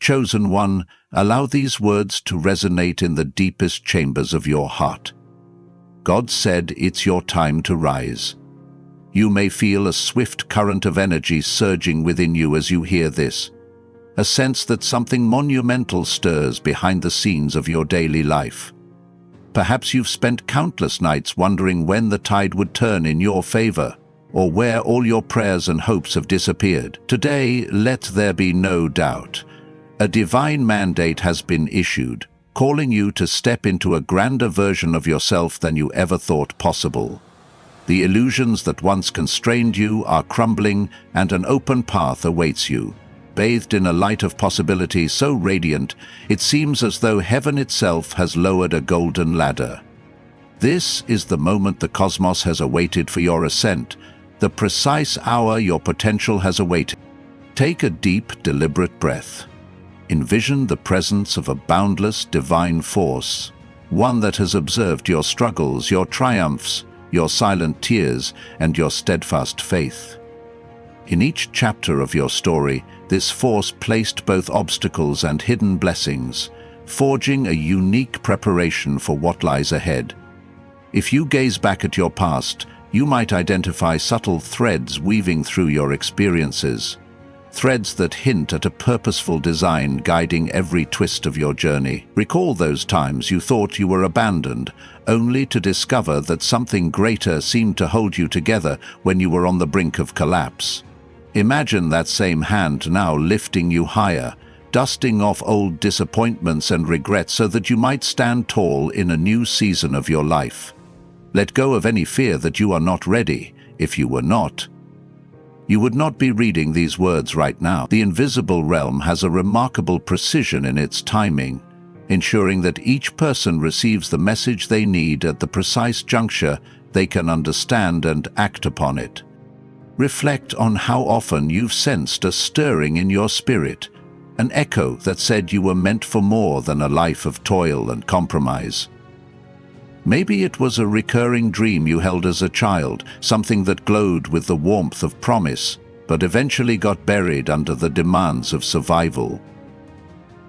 chosen one, allow these words to resonate in the deepest chambers of your heart. God said it's your time to rise. You may feel a swift current of energy surging within you as you hear this, a sense that something monumental stirs behind the scenes of your daily life. Perhaps you've spent countless nights wondering when the tide would turn in your favor, or where all your prayers and hopes have disappeared. Today, let there be no doubt. A divine mandate has been issued, calling you to step into a grander version of yourself than you ever thought possible. The illusions that once constrained you are crumbling, and an open path awaits you, bathed in a light of possibility so radiant it seems as though heaven itself has lowered a golden ladder. This is the moment the cosmos has awaited for your ascent, the precise hour your potential has awaited. Take a deep, deliberate breath. Envision the presence of a boundless, divine force, one that has observed your struggles, your triumphs, your silent tears, and your steadfast faith. In each chapter of your story, this force placed both obstacles and hidden blessings, forging a unique preparation for what lies ahead. If you gaze back at your past, you might identify subtle threads weaving through your experiences, threads that hint at a purposeful design guiding every twist of your journey. Recall those times you thought you were abandoned, only to discover that something greater seemed to hold you together when you were on the brink of collapse. Imagine that same hand now lifting you higher, dusting off old disappointments and regrets so that you might stand tall in a new season of your life. Let go of any fear that you are not ready. If you were not, you would not be reading these words right now. The invisible realm has a remarkable precision in its timing, ensuring that each person receives the message they need at the precise juncture they can understand and act upon it. Reflect on how often you've sensed a stirring in your spirit, an echo that said you were meant for more than a life of toil and compromise. Maybe it was a recurring dream you held as a child, something that glowed with the warmth of promise, but eventually got buried under the demands of survival.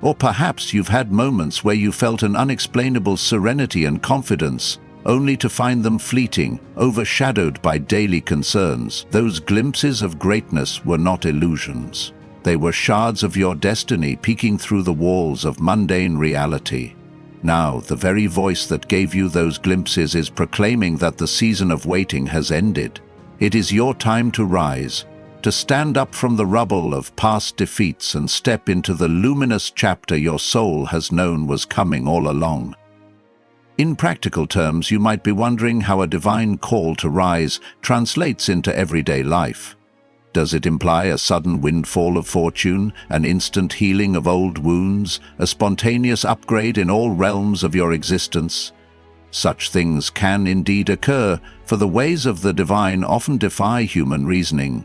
Or perhaps you've had moments where you felt an unexplainable serenity and confidence, only to find them fleeting, overshadowed by daily concerns. Those glimpses of greatness were not illusions. They were shards of your destiny peeking through the walls of mundane reality. Now, the very voice that gave you those glimpses is proclaiming that the season of waiting has ended. It is your time to rise, to stand up from the rubble of past defeats and step into the luminous chapter your soul has known was coming all along. In practical terms, you might be wondering how a divine call to rise translates into everyday life. Does it imply a sudden windfall of fortune, an instant healing of old wounds, a spontaneous upgrade in all realms of your existence? Such things can indeed occur, for the ways of the divine often defy human reasoning.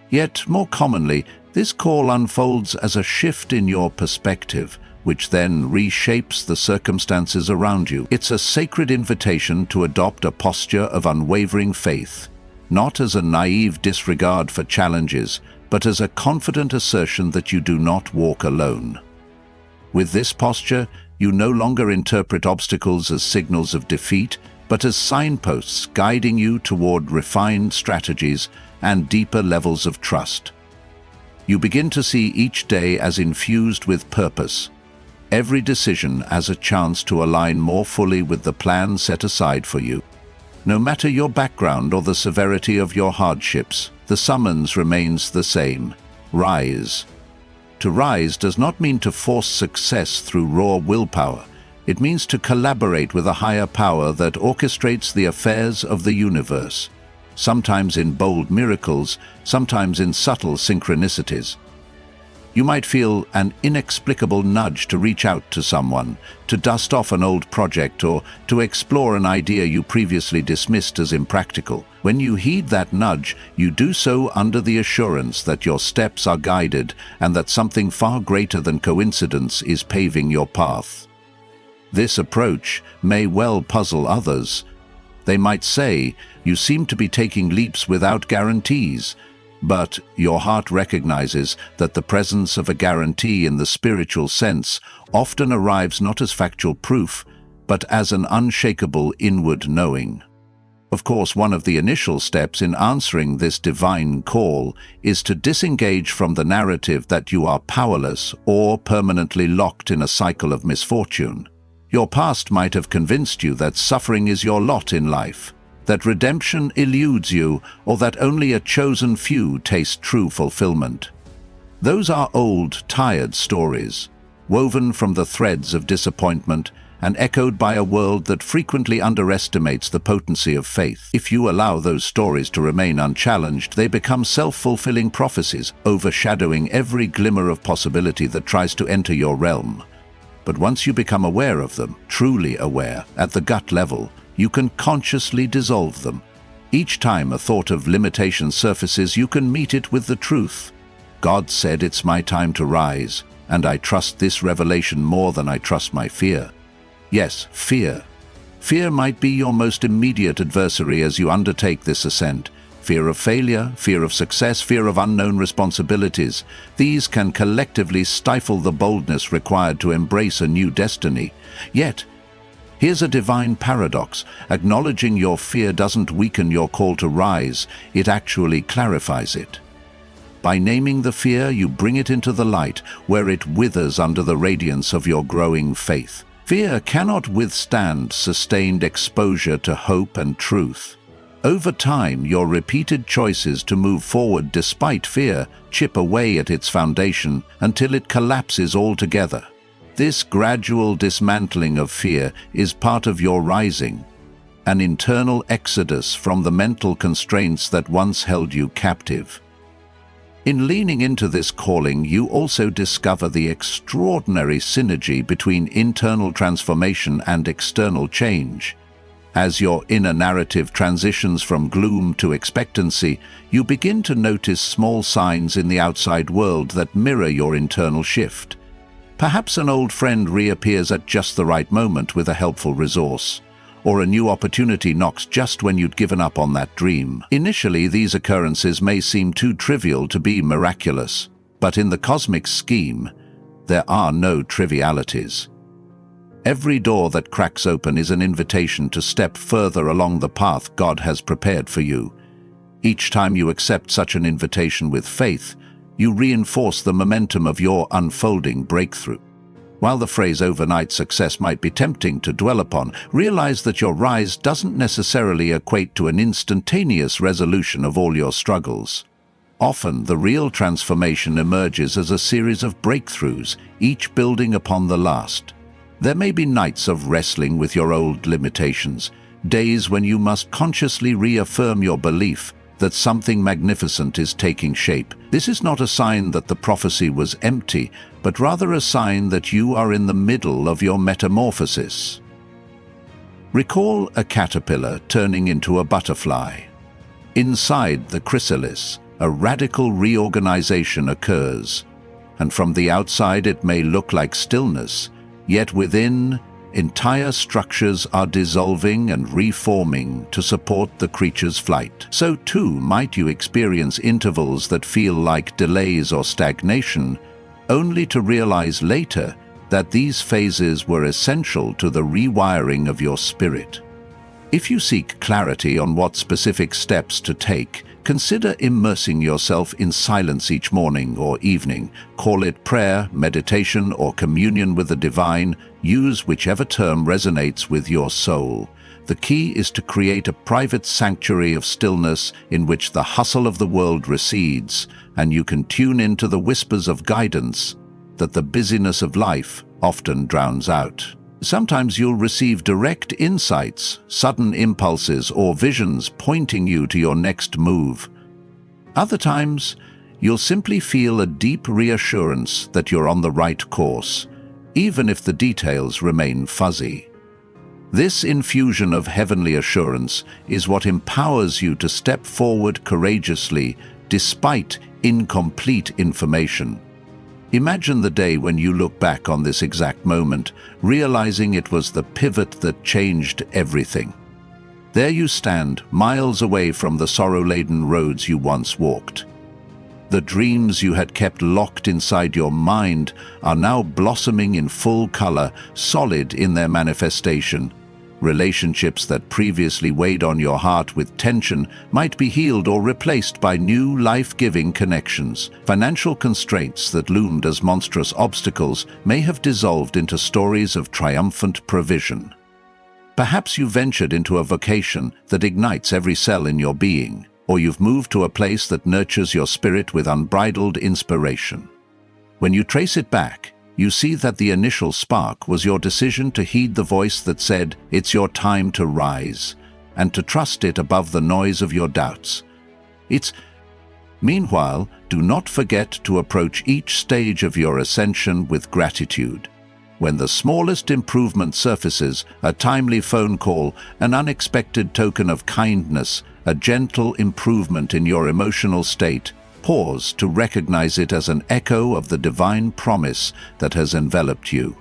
Yet, more commonly, this call unfolds as a shift in your perspective, which then reshapes the circumstances around you. It's a sacred invitation to adopt a posture of unwavering faith, not as a naive disregard for challenges, but as a confident assertion that you do not walk alone. With this posture, you no longer interpret obstacles as signals of defeat, but as signposts guiding you toward refined strategies and deeper levels of trust. You begin to see each day as infused with purpose, every decision as a chance to align more fully with the plan set aside for you. No matter your background or the severity of your hardships, the summons remains the same: rise. To rise does not mean to force success through raw willpower. It means to collaborate with a higher power that orchestrates the affairs of the universe, sometimes in bold miracles, sometimes in subtle synchronicities. You might feel an inexplicable nudge to reach out to someone, to dust off an old project, or to explore an idea you previously dismissed as impractical. When you heed that nudge, you do so under the assurance that your steps are guided and that something far greater than coincidence is paving your path. This approach may well puzzle others. They might say, "You seem to be taking leaps without guarantees." But your heart recognizes that the presence of a guarantee in the spiritual sense often arrives not as factual proof, but as an unshakable inward knowing. Of course, one of the initial steps in answering this divine call is to disengage from the narrative that you are powerless or permanently locked in a cycle of misfortune. Your past might have convinced you that suffering is your lot in life, that redemption eludes you, or that only a chosen few taste true fulfillment. Those are old, tired stories, woven from the threads of disappointment and echoed by a world that frequently underestimates the potency of faith. If you allow those stories to remain unchallenged, they become self-fulfilling prophecies, overshadowing every glimmer of possibility that tries to enter your realm. But once you become aware of them, truly aware, at the gut level, you can consciously dissolve them. Each time a thought of limitation surfaces, you can meet it with the truth. God said, "It's my time to rise, and I trust this revelation more than I trust my fear." Yes, fear. Fear might be your most immediate adversary as you undertake this ascent. Fear of failure, fear of success, fear of unknown responsibilities. These can collectively stifle the boldness required to embrace a new destiny. Yet, here's a divine paradox. Acknowledging your fear doesn't weaken your call to rise, it actually clarifies it. By naming the fear, you bring it into the light, where it withers under the radiance of your growing faith. Fear cannot withstand sustained exposure to hope and truth. Over time, your repeated choices to move forward despite fear chip away at its foundation until it collapses altogether. This gradual dismantling of fear is part of your rising, an internal exodus from the mental constraints that once held you captive. In leaning into this calling, you also discover the extraordinary synergy between internal transformation and external change. As your inner narrative transitions from gloom to expectancy, you begin to notice small signs in the outside world that mirror your internal shift. Perhaps an old friend reappears at just the right moment with a helpful resource, or a new opportunity knocks just when you'd given up on that dream. Initially, these occurrences may seem too trivial to be miraculous, but in the cosmic scheme, there are no trivialities. Every door that cracks open is an invitation to step further along the path God has prepared for you. Each time you accept such an invitation with faith, you reinforce the momentum of your unfolding breakthrough. While the phrase overnight success might be tempting to dwell upon, realize that your rise doesn't necessarily equate to an instantaneous resolution of all your struggles. Often, the real transformation emerges as a series of breakthroughs, each building upon the last. There may be nights of wrestling with your old limitations, days when you must consciously reaffirm your belief that something magnificent is taking shape. This is not a sign that the prophecy was empty, but rather a sign that you are in the middle of your metamorphosis. Recall a caterpillar turning into a butterfly. Inside the chrysalis, a radical reorganization occurs, and from the outside it may look like stillness, yet within, entire structures are dissolving and reforming to support the creature's flight. So too might you experience intervals that feel like delays or stagnation, only to realize later that these phases were essential to the rewiring of your spirit. If you seek clarity on what specific steps to take, consider immersing yourself in silence each morning or evening. Call it prayer, meditation, or communion with the divine. Use whichever term resonates with your soul. The key is to create a private sanctuary of stillness in which the hustle of the world recedes, and you can tune into the whispers of guidance that the busyness of life often drowns out. Sometimes you'll receive direct insights, sudden impulses, or visions pointing you to your next move. Other times, you'll simply feel a deep reassurance that you're on the right course, even if the details remain fuzzy. This infusion of heavenly assurance is what empowers you to step forward courageously despite incomplete information. Imagine the day when you look back on this exact moment, realizing it was the pivot that changed everything. There you stand, miles away from the sorrow-laden roads you once walked. The dreams you had kept locked inside your mind are now blossoming in full color, solid in their manifestation. Relationships that previously weighed on your heart with tension might be healed or replaced by new, life-giving connections. Financial constraints that loomed as monstrous obstacles may have dissolved into stories of triumphant provision. Perhaps you ventured into a vocation that ignites every cell in your being, or you've moved to a place that nurtures your spirit with unbridled inspiration. When you trace it back, you see that the initial spark was your decision to heed the voice that said, "It's your time to rise," and to trust it above the noise of your doubts. Meanwhile, do not forget to approach each stage of your ascension with gratitude. When the smallest improvement surfaces, a timely phone call, an unexpected token of kindness, a gentle improvement in your emotional state, pause to recognize it as an echo of the divine promise that has enveloped you.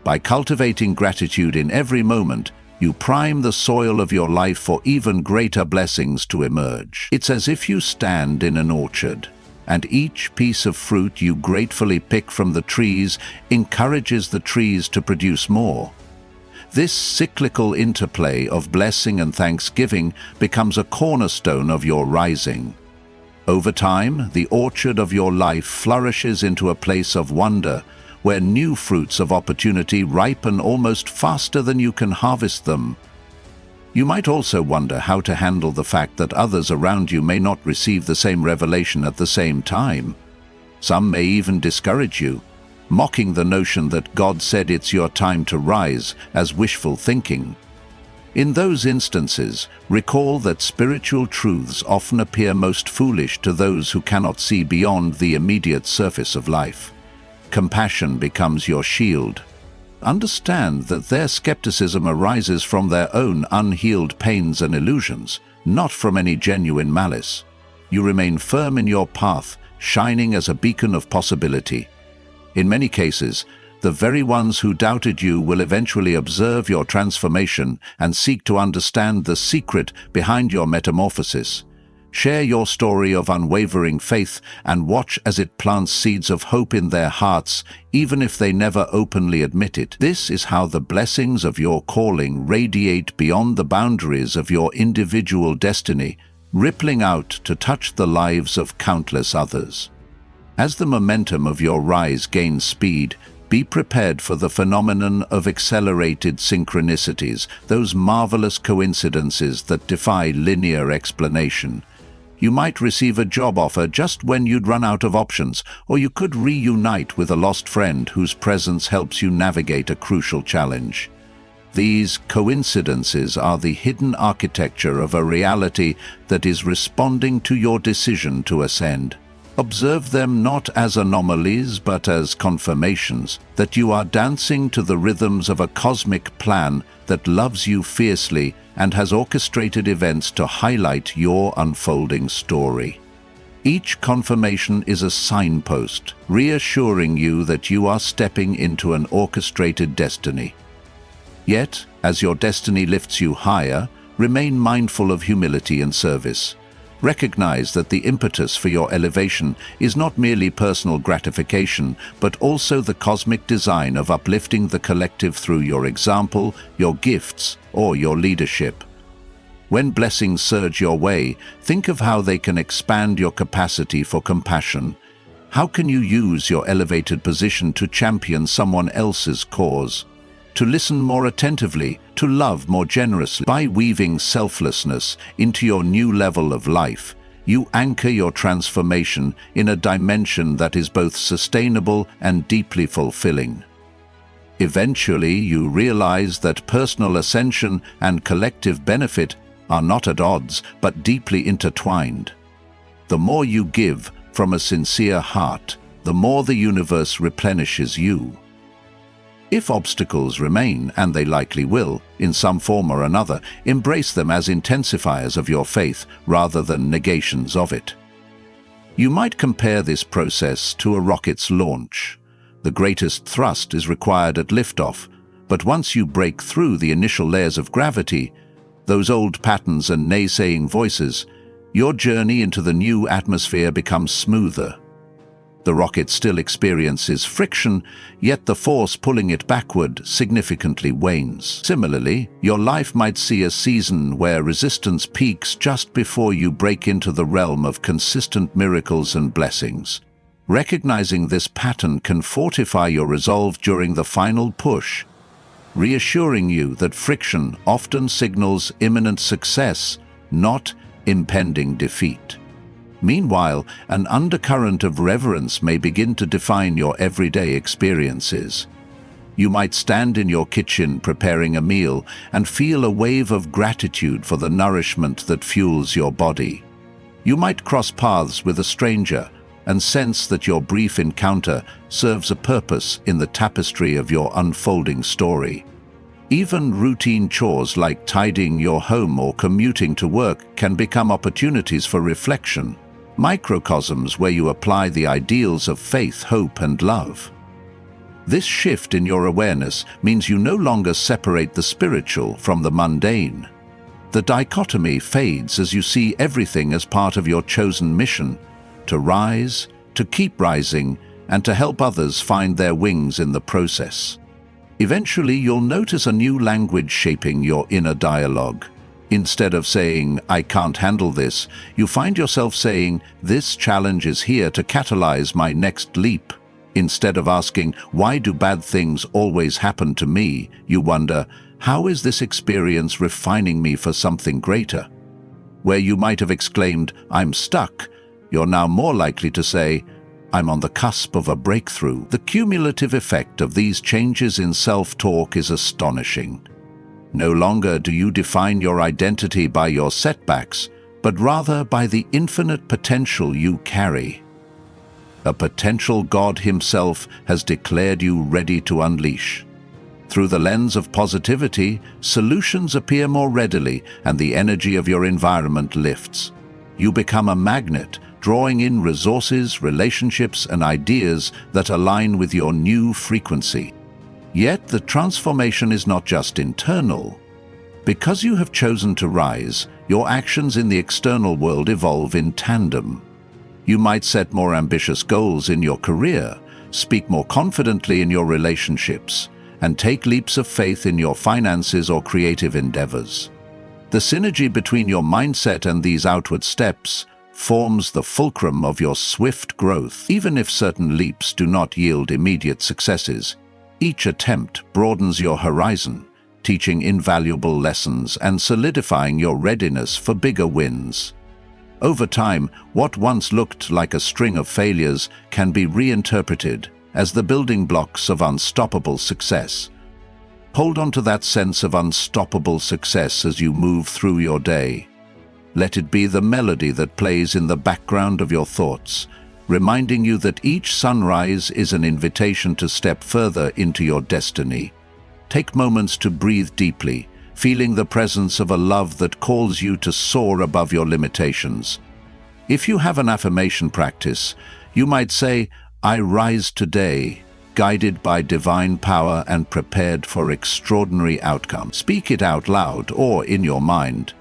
By cultivating gratitude in every moment, you prime the soil of your life for even greater blessings to emerge. It's as if you stand in an orchard, and each piece of fruit you gratefully pick from the trees encourages the trees to produce more. This cyclical interplay of blessing and thanksgiving becomes a cornerstone of your rising. Over time, the orchard of your life flourishes into a place of wonder, where new fruits of opportunity ripen almost faster than you can harvest them. You might also wonder how to handle the fact that others around you may not receive the same revelation at the same time. Some may even discourage you, mocking the notion that God said it's your time to rise as wishful thinking. In those instances, recall that spiritual truths often appear most foolish to those who cannot see beyond the immediate surface of life. Compassion becomes your shield. Understand that their skepticism arises from their own unhealed pains and illusions, not from any genuine malice. You remain firm in your path, shining as a beacon of possibility. In many cases, the very ones who doubted you will eventually observe your transformation and seek to understand the secret behind your metamorphosis. Share your story of unwavering faith and watch as it plants seeds of hope in their hearts, even if they never openly admit it. This is how the blessings of your calling radiate beyond the boundaries of your individual destiny, rippling out to touch the lives of countless others. As the momentum of your rise gains speed, be prepared for the phenomenon of accelerated synchronicities, those marvelous coincidences that defy linear explanation. You might receive a job offer just when you'd run out of options, or you could reunite with a lost friend whose presence helps you navigate a crucial challenge. These coincidences are the hidden architecture of a reality that is responding to your decision to ascend. Observe them not as anomalies, but as confirmations that you are dancing to the rhythms of a cosmic plan that loves you fiercely and has orchestrated events to highlight your unfolding story. Each confirmation is a signpost, reassuring you that you are stepping into an orchestrated destiny. Yet, as your destiny lifts you higher, remain mindful of humility and service. Recognize that the impetus for your elevation is not merely personal gratification, but also the cosmic design of uplifting the collective through your example, your gifts, or your leadership. When blessings surge your way, think of how they can expand your capacity for compassion. How can you use your elevated position to champion someone else's cause? To listen more attentively, to love more generously. By weaving selflessness into your new level of life, you anchor your transformation in a dimension that is both sustainable and deeply fulfilling. Eventually, you realize that personal ascension and collective benefit are not at odds, but deeply intertwined. The more you give from a sincere heart, the more the universe replenishes you. If obstacles remain, and they likely will, in some form or another, embrace them as intensifiers of your faith rather than negations of it. You might compare this process to a rocket's launch. The greatest thrust is required at liftoff, but once you break through the initial layers of gravity, those old patterns and naysaying voices, your journey into the new atmosphere becomes smoother. The rocket still experiences friction, yet the force pulling it backward significantly wanes. Similarly, your life might see a season where resistance peaks just before you break into the realm of consistent miracles and blessings. Recognizing this pattern can fortify your resolve during the final push, reassuring you that friction often signals imminent success, not impending defeat. Meanwhile, an undercurrent of reverence may begin to define your everyday experiences. You might stand in your kitchen preparing a meal and feel a wave of gratitude for the nourishment that fuels your body. You might cross paths with a stranger and sense that your brief encounter serves a purpose in the tapestry of your unfolding story. Even routine chores like tidying your home or commuting to work can become opportunities for reflection, microcosms where you apply the ideals of faith, hope, and love. This shift in your awareness means you no longer separate the spiritual from the mundane. The dichotomy fades as you see everything as part of your chosen mission: to rise, to keep rising, and to help others find their wings in the process. Eventually, you'll notice a new language shaping your inner dialogue. Instead of saying, "I can't handle this," you find yourself saying, "This challenge is here to catalyze my next leap." Instead of asking, "Why do bad things always happen to me?" you wonder, "How is this experience refining me for something greater?" Where you might have exclaimed, "I'm stuck," you're now more likely to say, "I'm on the cusp of a breakthrough." The cumulative effect of these changes in self-talk is astonishing. No longer do you define your identity by your setbacks, but rather by the infinite potential you carry. A potential God himself has declared you ready to unleash. Through the lens of positivity, solutions appear more readily and the energy of your environment lifts. You become a magnet, drawing in resources, relationships, and ideas that align with your new frequency. Yet the transformation is not just internal. Because you have chosen to rise, your actions in the external world evolve in tandem. You might set more ambitious goals in your career, speak more confidently in your relationships, and take leaps of faith in your finances or creative endeavors. The synergy between your mindset and these outward steps forms the fulcrum of your swift growth. Even if certain leaps do not yield immediate successes, each attempt broadens your horizon, teaching invaluable lessons and solidifying your readiness for bigger wins. Over time, what once looked like a string of failures can be reinterpreted as the building blocks of unstoppable success. Hold on to that sense of unstoppable success as you move through your day. Let it be the melody that plays in the background of your thoughts, reminding you that each sunrise is an invitation to step further into your destiny. Take moments to breathe deeply, feeling the presence of a love that calls you to soar above your limitations. If you have an affirmation practice, you might say, "I rise today, guided by divine power and prepared for extraordinary outcomes." Speak it out loud or in your mind,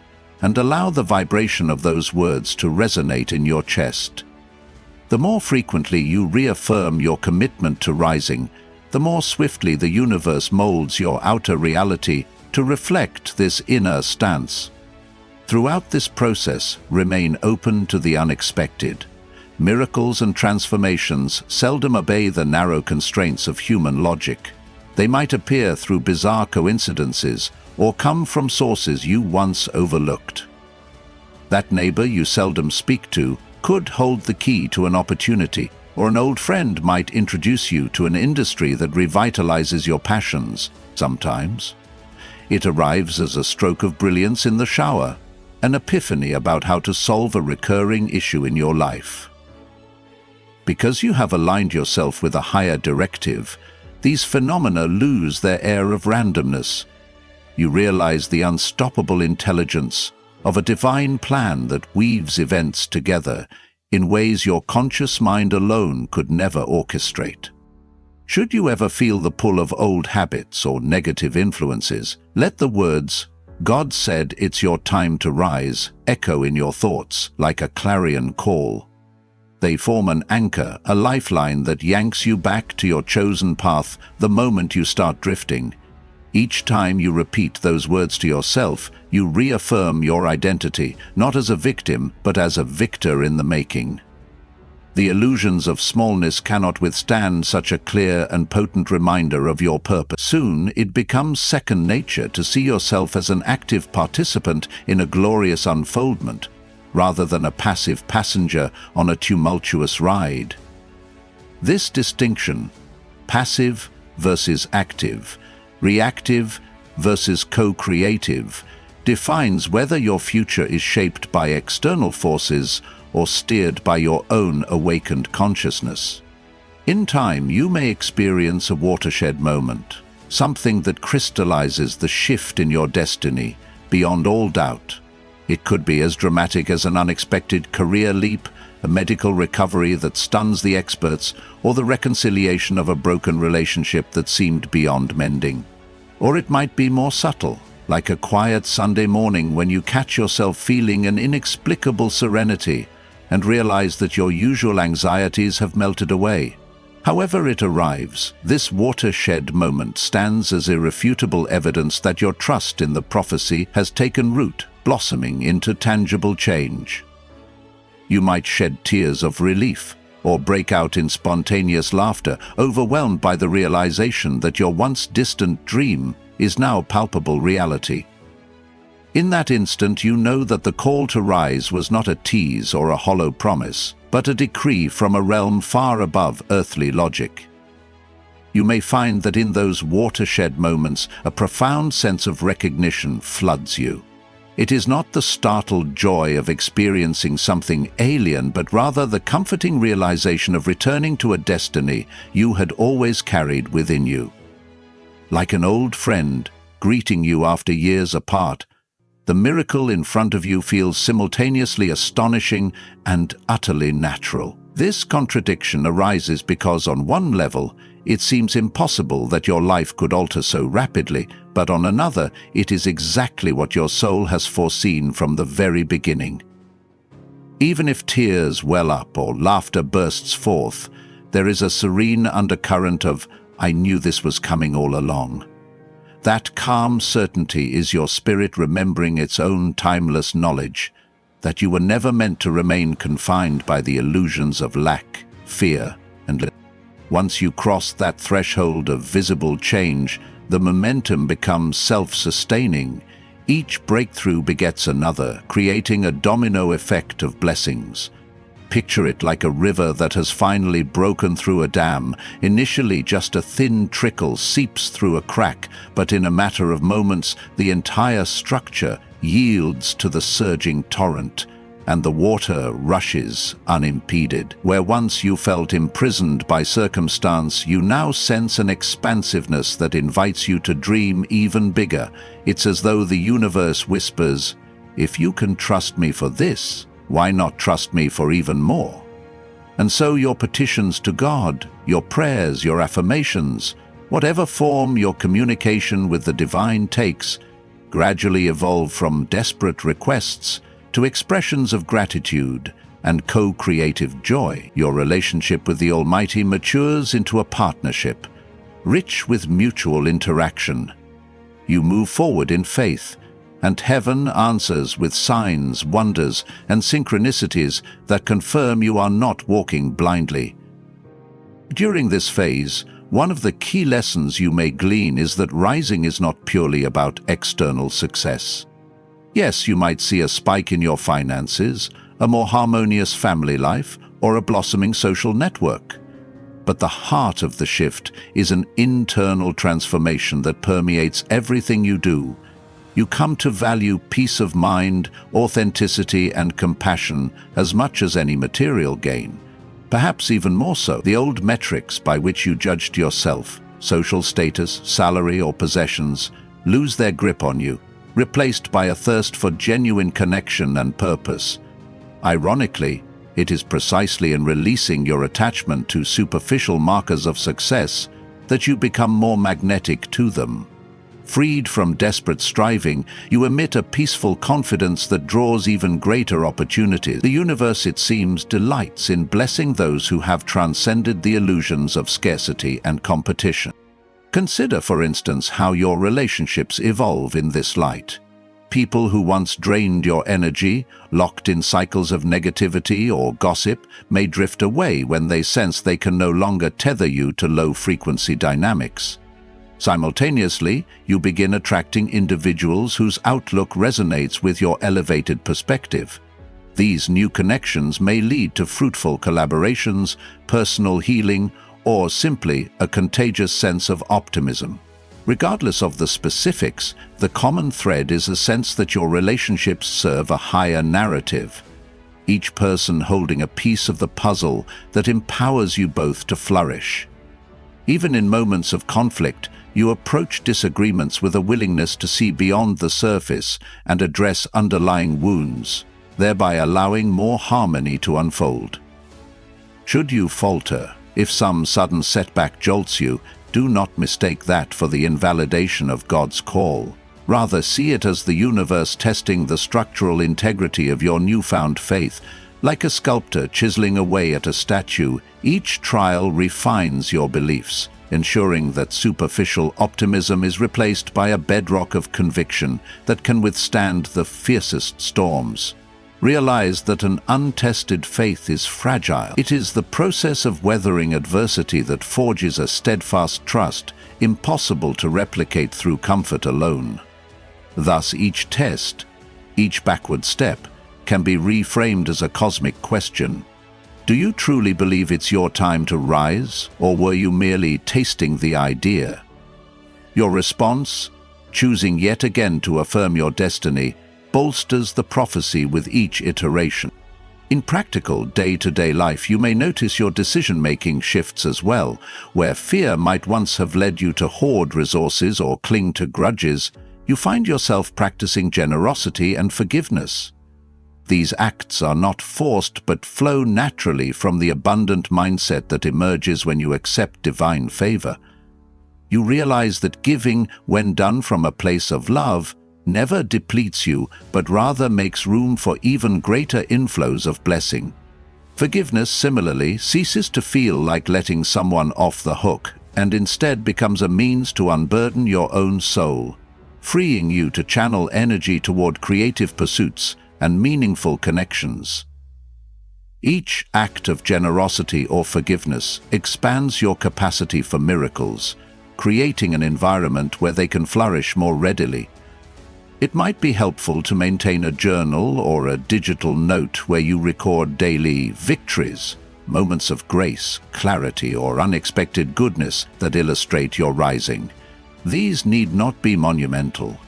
and allow the vibration of those words to resonate in your chest. The more frequently you reaffirm your commitment to rising, the more swiftly the universe molds your outer reality to reflect this inner stance. Throughout this process, remain open to the unexpected. Miracles and transformations seldom obey the narrow constraints of human logic. They might appear through bizarre coincidences or come from sources you once overlooked. That neighbor you seldom speak to could hold the key to an opportunity, or an old friend might introduce you to an industry that revitalizes your passions. Sometimes it arrives as a stroke of brilliance in the shower, an epiphany about how to solve a recurring issue in your life. Because you have aligned yourself with a higher directive, these phenomena lose their air of randomness. You realize the unstoppable intelligence of a divine plan that weaves events together in ways your conscious mind alone could never orchestrate. Should you ever feel the pull of old habits or negative influences, let the words, God said it's your time to rise echo in your thoughts like a clarion call. They form an anchor, a lifeline that yanks you back to your chosen path the moment you start drifting. Each time you repeat those words to yourself, you reaffirm your identity, not as a victim, but as a victor in the making. The illusions of smallness cannot withstand such a clear and potent reminder of your purpose. Soon, it becomes second nature to see yourself as an active participant in a glorious unfoldment, rather than a passive passenger on a tumultuous ride. This distinction, passive versus active, reactive versus co-creative, defines whether your future is shaped by external forces or steered by your own awakened consciousness. In time, you may experience a watershed moment, something that crystallizes the shift in your destiny beyond all doubt. It could be as dramatic as an unexpected career leap, a medical recovery that stuns the experts, or the reconciliation of a broken relationship that seemed beyond mending. Or it might be more subtle, like a quiet Sunday morning when you catch yourself feeling an inexplicable serenity and realize that your usual anxieties have melted away. However it arrives, this watershed moment stands as irrefutable evidence that your trust in the prophecy has taken root, blossoming into tangible change. You might shed tears of relief, or break out in spontaneous laughter, overwhelmed by the realization that your once distant dream is now palpable reality. In that instant, you know that the call to rise was not a tease or a hollow promise, but a decree from a realm far above earthly logic. You may find that in those watershed moments, a profound sense of recognition floods you. It is not the startled joy of experiencing something alien, but rather the comforting realization of returning to a destiny you had always carried within you. Like an old friend greeting you after years apart, the miracle in front of you feels simultaneously astonishing and utterly natural. This contradiction arises because on one level, it seems impossible that your life could alter so rapidly, but on another, it is exactly what your soul has foreseen from the very beginning. Even if tears well up or laughter bursts forth, there is a serene undercurrent of, "I knew this was coming all along." That calm certainty is your spirit remembering its own timeless knowledge, that you were never meant to remain confined by the illusions of lack, fear, and once you cross that threshold of visible change, the momentum becomes self-sustaining. Each breakthrough begets another, creating a domino effect of blessings. Picture it like a river that has finally broken through a dam. Initially, just a thin trickle seeps through a crack, but in a matter of moments, the entire structure yields to the surging torrent, and the water rushes unimpeded. Where once you felt imprisoned by circumstance, you now sense an expansiveness that invites you to dream even bigger. It's as though the universe whispers, "If you can trust me for this, why not trust me for even more?" And so your petitions to God, your prayers, your affirmations, whatever form your communication with the divine takes, gradually evolve from desperate requests to expressions of gratitude and co-creative joy. Your relationship with the Almighty matures into a partnership, rich with mutual interaction. You move forward in faith, and heaven answers with signs, wonders, and synchronicities that confirm you are not walking blindly. During this phase, one of the key lessons you may glean is that rising is not purely about external success. Yes, you might see a spike in your finances, a more harmonious family life, or a blossoming social network. But the heart of the shift is an internal transformation that permeates everything you do. You come to value peace of mind, authenticity, and compassion as much as any material gain. Perhaps even more so. The old metrics by which you judged yourself, social status, salary, or possessions, lose their grip on you, replaced by a thirst for genuine connection and purpose. Ironically, it is precisely in releasing your attachment to superficial markers of success that you become more magnetic to them. Freed from desperate striving, you emit a peaceful confidence that draws even greater opportunities. The universe, it seems, delights in blessing those who have transcended the illusions of scarcity and competition. Consider, for instance, how your relationships evolve in this light. People who once drained your energy, locked in cycles of negativity or gossip, may drift away when they sense they can no longer tether you to low-frequency dynamics. Simultaneously, you begin attracting individuals whose outlook resonates with your elevated perspective. These new connections may lead to fruitful collaborations, personal healing, or simply a contagious sense of optimism. Regardless of the specifics, the common thread is a sense that your relationships serve a higher narrative, each person holding a piece of the puzzle that empowers you both to flourish. Even in moments of conflict, you approach disagreements with a willingness to see beyond the surface and address underlying wounds, thereby allowing more harmony to unfold. Should you falter, if some sudden setback jolts you, do not mistake that for the invalidation of God's call. Rather, see it as the universe testing the structural integrity of your newfound faith. Like a sculptor chiseling away at a statue, each trial refines your beliefs, ensuring that superficial optimism is replaced by a bedrock of conviction that can withstand the fiercest storms. Realize that an untested faith is fragile. It is the process of weathering adversity that forges a steadfast trust, impossible to replicate through comfort alone. Thus, each test, each backward step, can be reframed as a cosmic question. Do you truly believe it's your time to rise, or were you merely tasting the idea? Your response, choosing yet again to affirm your destiny, bolsters the prophecy with each iteration. In practical, day-to-day life, you may notice your decision-making shifts as well. Where fear might once have led you to hoard resources or cling to grudges, you find yourself practicing generosity and forgiveness. These acts are not forced but flow naturally from the abundant mindset that emerges when you accept divine favor. You realize that giving, when done from a place of love, never depletes you, but rather makes room for even greater inflows of blessing. Forgiveness, similarly, ceases to feel like letting someone off the hook, and instead becomes a means to unburden your own soul, freeing you to channel energy toward creative pursuits and meaningful connections. Each act of generosity or forgiveness expands your capacity for miracles, creating an environment where they can flourish more readily. It might be helpful to maintain a journal or a digital note where you record daily victories, moments of grace, clarity, or unexpected goodness that illustrate your rising. These need not be monumental.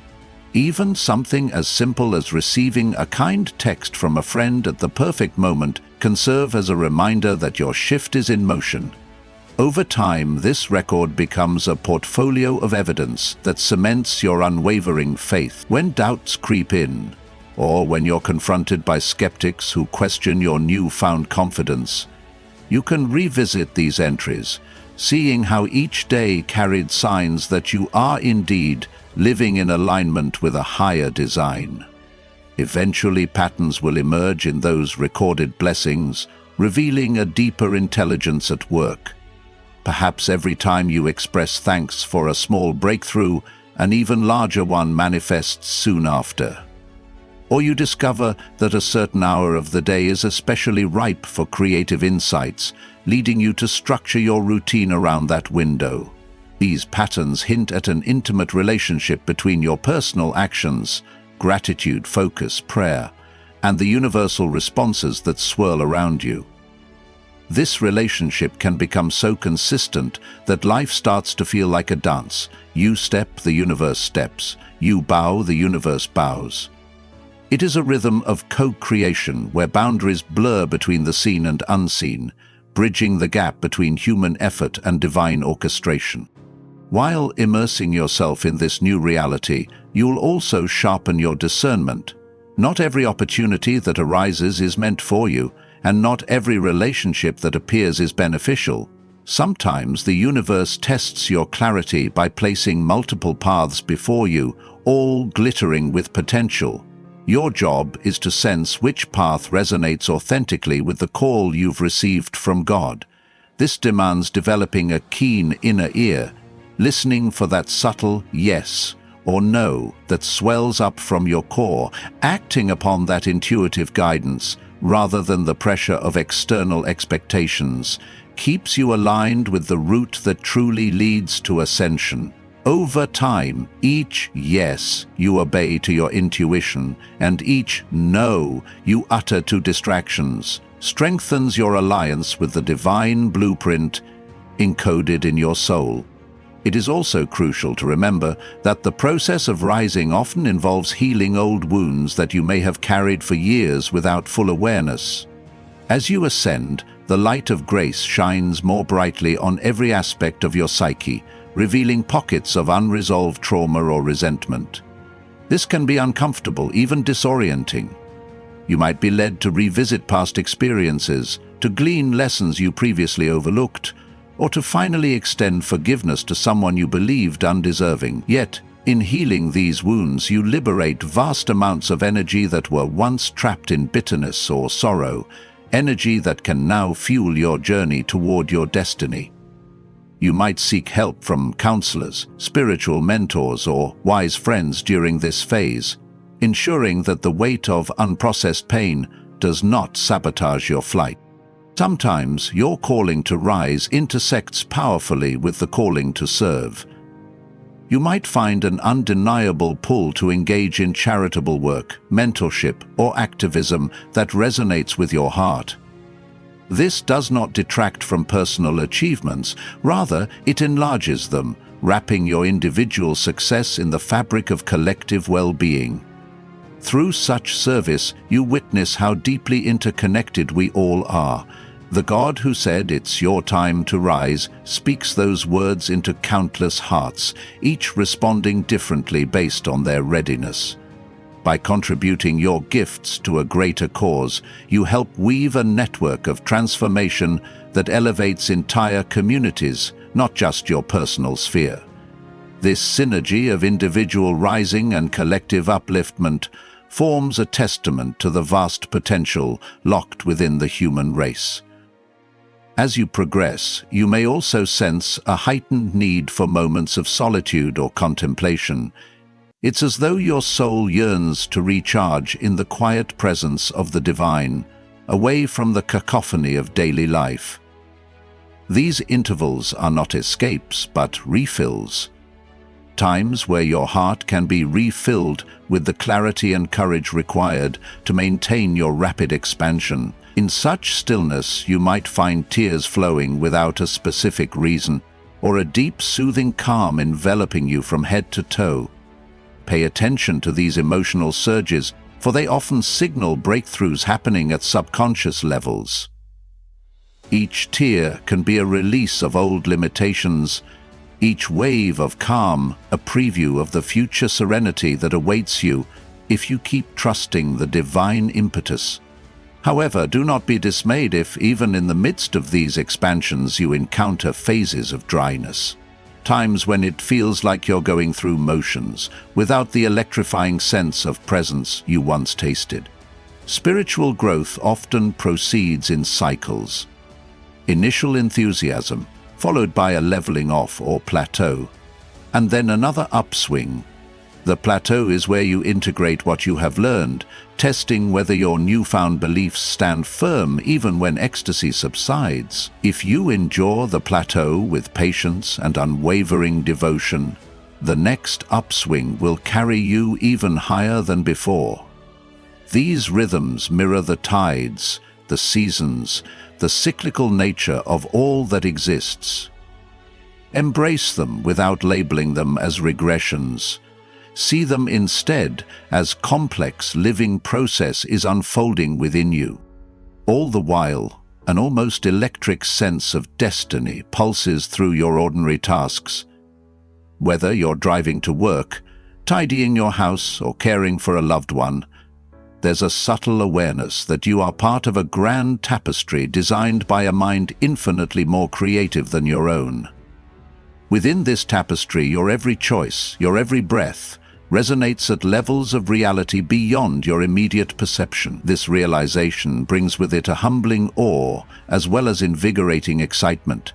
Even something as simple as receiving a kind text from a friend at the perfect moment can serve as a reminder that your shift is in motion. Over time, this record becomes a portfolio of evidence that cements your unwavering faith. When doubts creep in, or when you're confronted by skeptics who question your newfound confidence, you can revisit these entries, seeing how each day carried signs that you are indeed living in alignment with a higher design. Eventually, patterns will emerge in those recorded blessings, revealing a deeper intelligence at work. Perhaps every time you express thanks for a small breakthrough, an even larger one manifests soon after. Or you discover that a certain hour of the day is especially ripe for creative insights, leading you to structure your routine around that window. These patterns hint at an intimate relationship between your personal actions, gratitude, focus, prayer, and the universal responses that swirl around you. This relationship can become so consistent that life starts to feel like a dance. You step, the universe steps. You bow, the universe bows. It is a rhythm of co-creation where boundaries blur between the seen and unseen, bridging the gap between human effort and divine orchestration. While immersing yourself in this new reality, you'll also sharpen your discernment. Not every opportunity that arises is meant for you, and not every relationship that appears is beneficial. Sometimes the universe tests your clarity by placing multiple paths before you, all glittering with potential. Your job is to sense which path resonates authentically with the call you've received from God. This demands developing a keen inner ear, listening for that subtle yes or no that swells up from your core, acting upon that intuitive guidance rather than the pressure of external expectations, keeps you aligned with the route that truly leads to ascension. Over time, each yes you obey to your intuition and each no you utter to distractions strengthens your alliance with the divine blueprint encoded in your soul. It is also crucial to remember that the process of rising often involves healing old wounds that you may have carried for years without full awareness. As you ascend, the light of grace shines more brightly on every aspect of your psyche, revealing pockets of unresolved trauma or resentment. This can be uncomfortable, even disorienting. You might be led to revisit past experiences, to glean lessons you previously overlooked, or to finally extend forgiveness to someone you believed undeserving. Yet, in healing these wounds, you liberate vast amounts of energy that were once trapped in bitterness or sorrow, energy that can now fuel your journey toward your destiny. You might seek help from counselors, spiritual mentors, or wise friends during this phase, ensuring that the weight of unprocessed pain does not sabotage your flight. Sometimes your calling to rise intersects powerfully with the calling to serve. You might find an undeniable pull to engage in charitable work, mentorship, or activism that resonates with your heart. This does not detract from personal achievements, rather it enlarges them, wrapping your individual success in the fabric of collective well-being. Through such service, you witness how deeply interconnected we all are. The God who said, "It's your time to rise," speaks those words into countless hearts, each responding differently based on their readiness. By contributing your gifts to a greater cause, you help weave a network of transformation that elevates entire communities, not just your personal sphere. This synergy of individual rising and collective upliftment forms a testament to the vast potential locked within the human race. As you progress, you may also sense a heightened need for moments of solitude or contemplation. It's as though your soul yearns to recharge in the quiet presence of the divine, away from the cacophony of daily life. These intervals are not escapes, but refills. Times where your heart can be refilled with the clarity and courage required to maintain your rapid expansion. In such stillness, you might find tears flowing without a specific reason, or a deep, soothing calm enveloping you from head to toe. Pay attention to these emotional surges, for they often signal breakthroughs happening at subconscious levels. Each tear can be a release of old limitations, each wave of calm a preview of the future serenity that awaits you if you keep trusting the divine impetus. However, do not be dismayed if, even in the midst of these expansions, you encounter phases of dryness. Times when it feels like you're going through motions, without the electrifying sense of presence you once tasted. Spiritual growth often proceeds in cycles. Initial enthusiasm, followed by a leveling off or plateau, and then another upswing. The plateau is where you integrate what you have learned, testing whether your newfound beliefs stand firm even when ecstasy subsides. If you endure the plateau with patience and unwavering devotion, the next upswing will carry you even higher than before. These rhythms mirror the tides, the seasons, the cyclical nature of all that exists. Embrace them without labeling them as regressions. See them instead as complex living process is unfolding within you. All the while, an almost electric sense of destiny pulses through your ordinary tasks. Whether you're driving to work, tidying your house, or caring for a loved one, there's a subtle awareness that you are part of a grand tapestry designed by a mind infinitely more creative than your own. Within this tapestry, your every choice, your every breath, resonates at levels of reality beyond your immediate perception. This realization brings with it a humbling awe as well as invigorating excitement.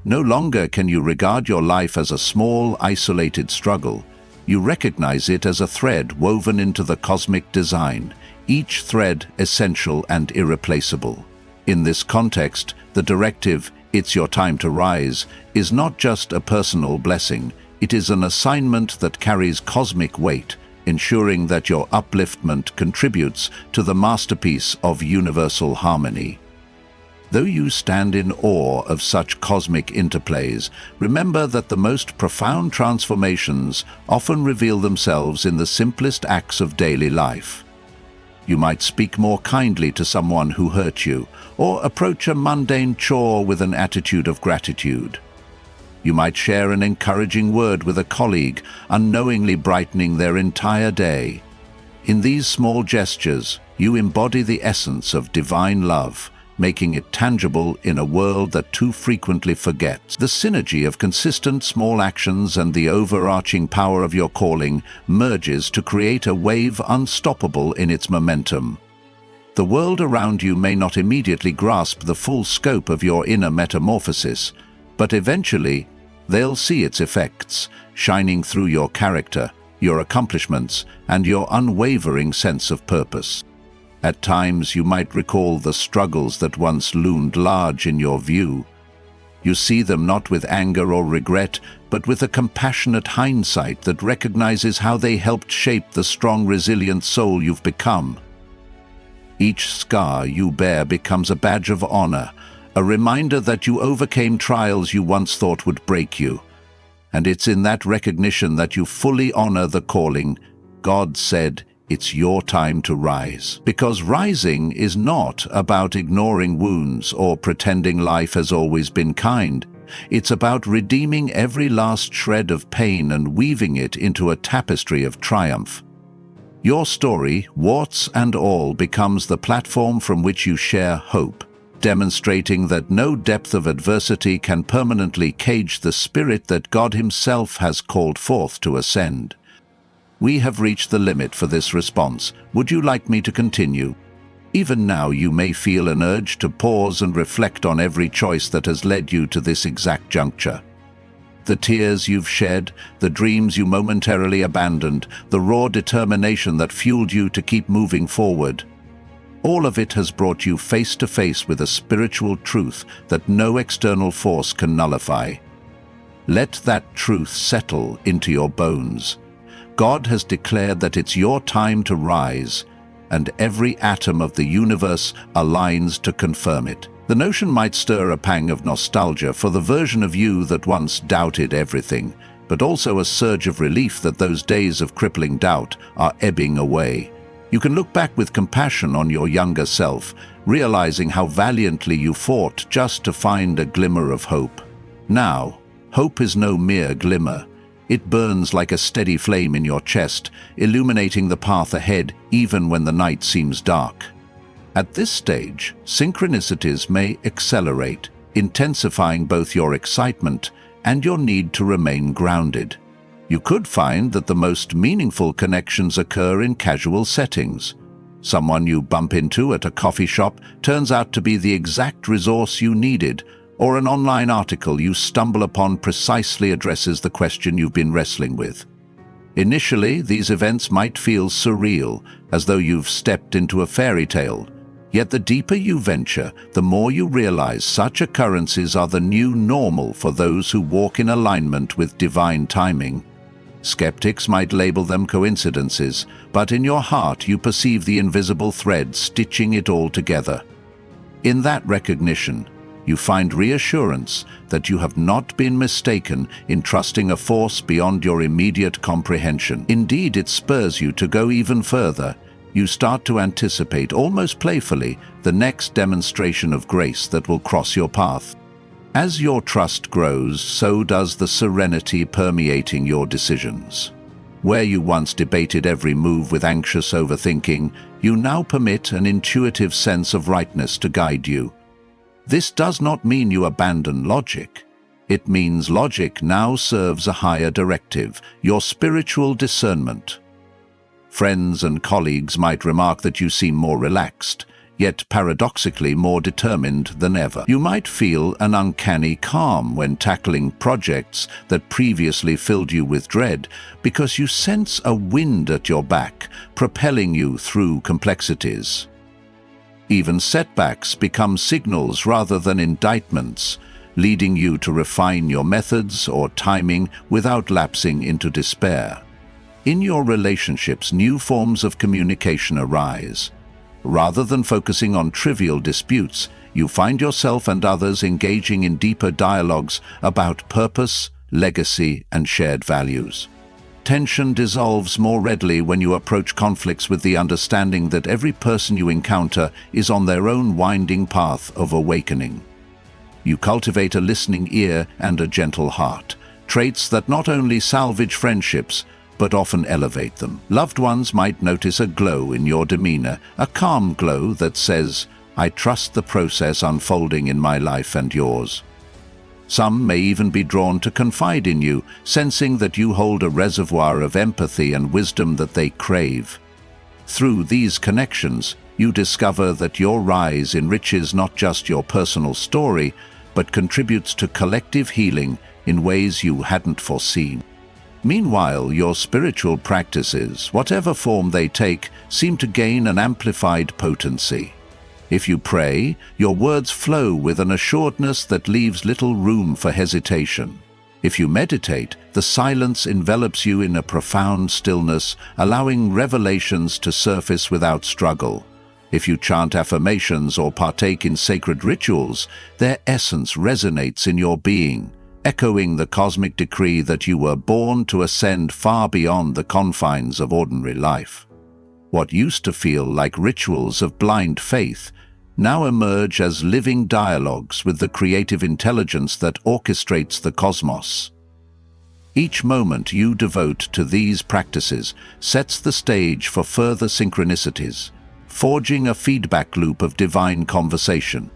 No longer can you regard your life as a small, isolated struggle. You recognize it as a thread woven into the cosmic design, each thread essential and irreplaceable. In this context, the directive, "It's your time to rise," is not just a personal blessing. It is an assignment that carries cosmic weight, ensuring that your upliftment contributes to the masterpiece of universal harmony. Though you stand in awe of such cosmic interplays, remember that the most profound transformations often reveal themselves in the simplest acts of daily life. You might speak more kindly to someone who hurt you, or approach a mundane chore with an attitude of gratitude. You might share an encouraging word with a colleague, unknowingly brightening their entire day. In these small gestures, you embody the essence of divine love, making it tangible in a world that too frequently forgets. The synergy of consistent small actions and the overarching power of your calling merges to create a wave unstoppable in its momentum. The world around you may not immediately grasp the full scope of your inner metamorphosis, but eventually, they'll see its effects, shining through your character, your accomplishments, and your unwavering sense of purpose. At times, you might recall the struggles that once loomed large in your view. You see them not with anger or regret, but with a compassionate hindsight that recognizes how they helped shape the strong, resilient soul you've become. Each scar you bear becomes a badge of honor, a reminder that you overcame trials you once thought would break you. And it's in that recognition that you fully honor the calling. God said, "It's your time to rise." Because rising is not about ignoring wounds or pretending life has always been kind. It's about redeeming every last shred of pain and weaving it into a tapestry of triumph. Your story, warts and all, becomes the platform from which you share hope, demonstrating that no depth of adversity can permanently cage the spirit that God Himself has called forth to ascend. We have reached the limit for this response. Would you like me to continue? Even now, you may feel an urge to pause and reflect on every choice that has led you to this exact juncture. The tears you've shed, the dreams you momentarily abandoned, the raw determination that fueled you to keep moving forward. All of it has brought you face to face with a spiritual truth that no external force can nullify. Let that truth settle into your bones. God has declared that it's your time to rise, and every atom of the universe aligns to confirm it. The notion might stir a pang of nostalgia for the version of you that once doubted everything, but also a surge of relief that those days of crippling doubt are ebbing away. You can look back with compassion on your younger self, realizing how valiantly you fought just to find a glimmer of hope. Now, hope is no mere glimmer. It burns like a steady flame in your chest, illuminating the path ahead even when the night seems dark. At this stage, synchronicities may accelerate, intensifying both your excitement and your need to remain grounded. You could find that the most meaningful connections occur in casual settings. Someone you bump into at a coffee shop turns out to be the exact resource you needed, or an online article you stumble upon precisely addresses the question you've been wrestling with. Initially, these events might feel surreal, as though you've stepped into a fairy tale. Yet the deeper you venture, the more you realize such occurrences are the new normal for those who walk in alignment with divine timing. Skeptics might label them coincidences, but in your heart you perceive the invisible thread stitching it all together. In that recognition, you find reassurance that you have not been mistaken in trusting a force beyond your immediate comprehension. Indeed, it spurs you to go even further. You start to anticipate, almost playfully, the next demonstration of grace that will cross your path. As your trust grows, so does the serenity permeating your decisions. Where you once debated every move with anxious overthinking, you now permit an intuitive sense of rightness to guide you. This does not mean you abandon logic. It means logic now serves a higher directive, your spiritual discernment. Friends and colleagues might remark that you seem more relaxed, yet paradoxically more determined than ever. You might feel an uncanny calm when tackling projects that previously filled you with dread, because you sense a wind at your back, propelling you through complexities. Even setbacks become signals rather than indictments, leading you to refine your methods or timing without lapsing into despair. In your relationships, new forms of communication arise. Rather than focusing on trivial disputes, you find yourself and others engaging in deeper dialogues about purpose, legacy, and shared values. Tension dissolves more readily when you approach conflicts with the understanding that every person you encounter is on their own winding path of awakening. You cultivate a listening ear and a gentle heart, traits that not only salvage friendships, but often elevate them. Loved ones might notice a glow in your demeanor, a calm glow that says, "I trust the process unfolding in my life and yours." Some may even be drawn to confide in you, sensing that you hold a reservoir of empathy and wisdom that they crave. Through these connections, you discover that your rise enriches not just your personal story, but contributes to collective healing in ways you hadn't foreseen. Meanwhile, your spiritual practices, whatever form they take, seem to gain an amplified potency. If you pray, your words flow with an assuredness that leaves little room for hesitation. If you meditate, the silence envelops you in a profound stillness, allowing revelations to surface without struggle. If you chant affirmations or partake in sacred rituals, their essence resonates in your being, echoing the cosmic decree that you were born to ascend far beyond the confines of ordinary life. What used to feel like rituals of blind faith now emerge as living dialogues with the creative intelligence that orchestrates the cosmos. Each moment you devote to these practices sets the stage for further synchronicities, forging a feedback loop of divine conversation.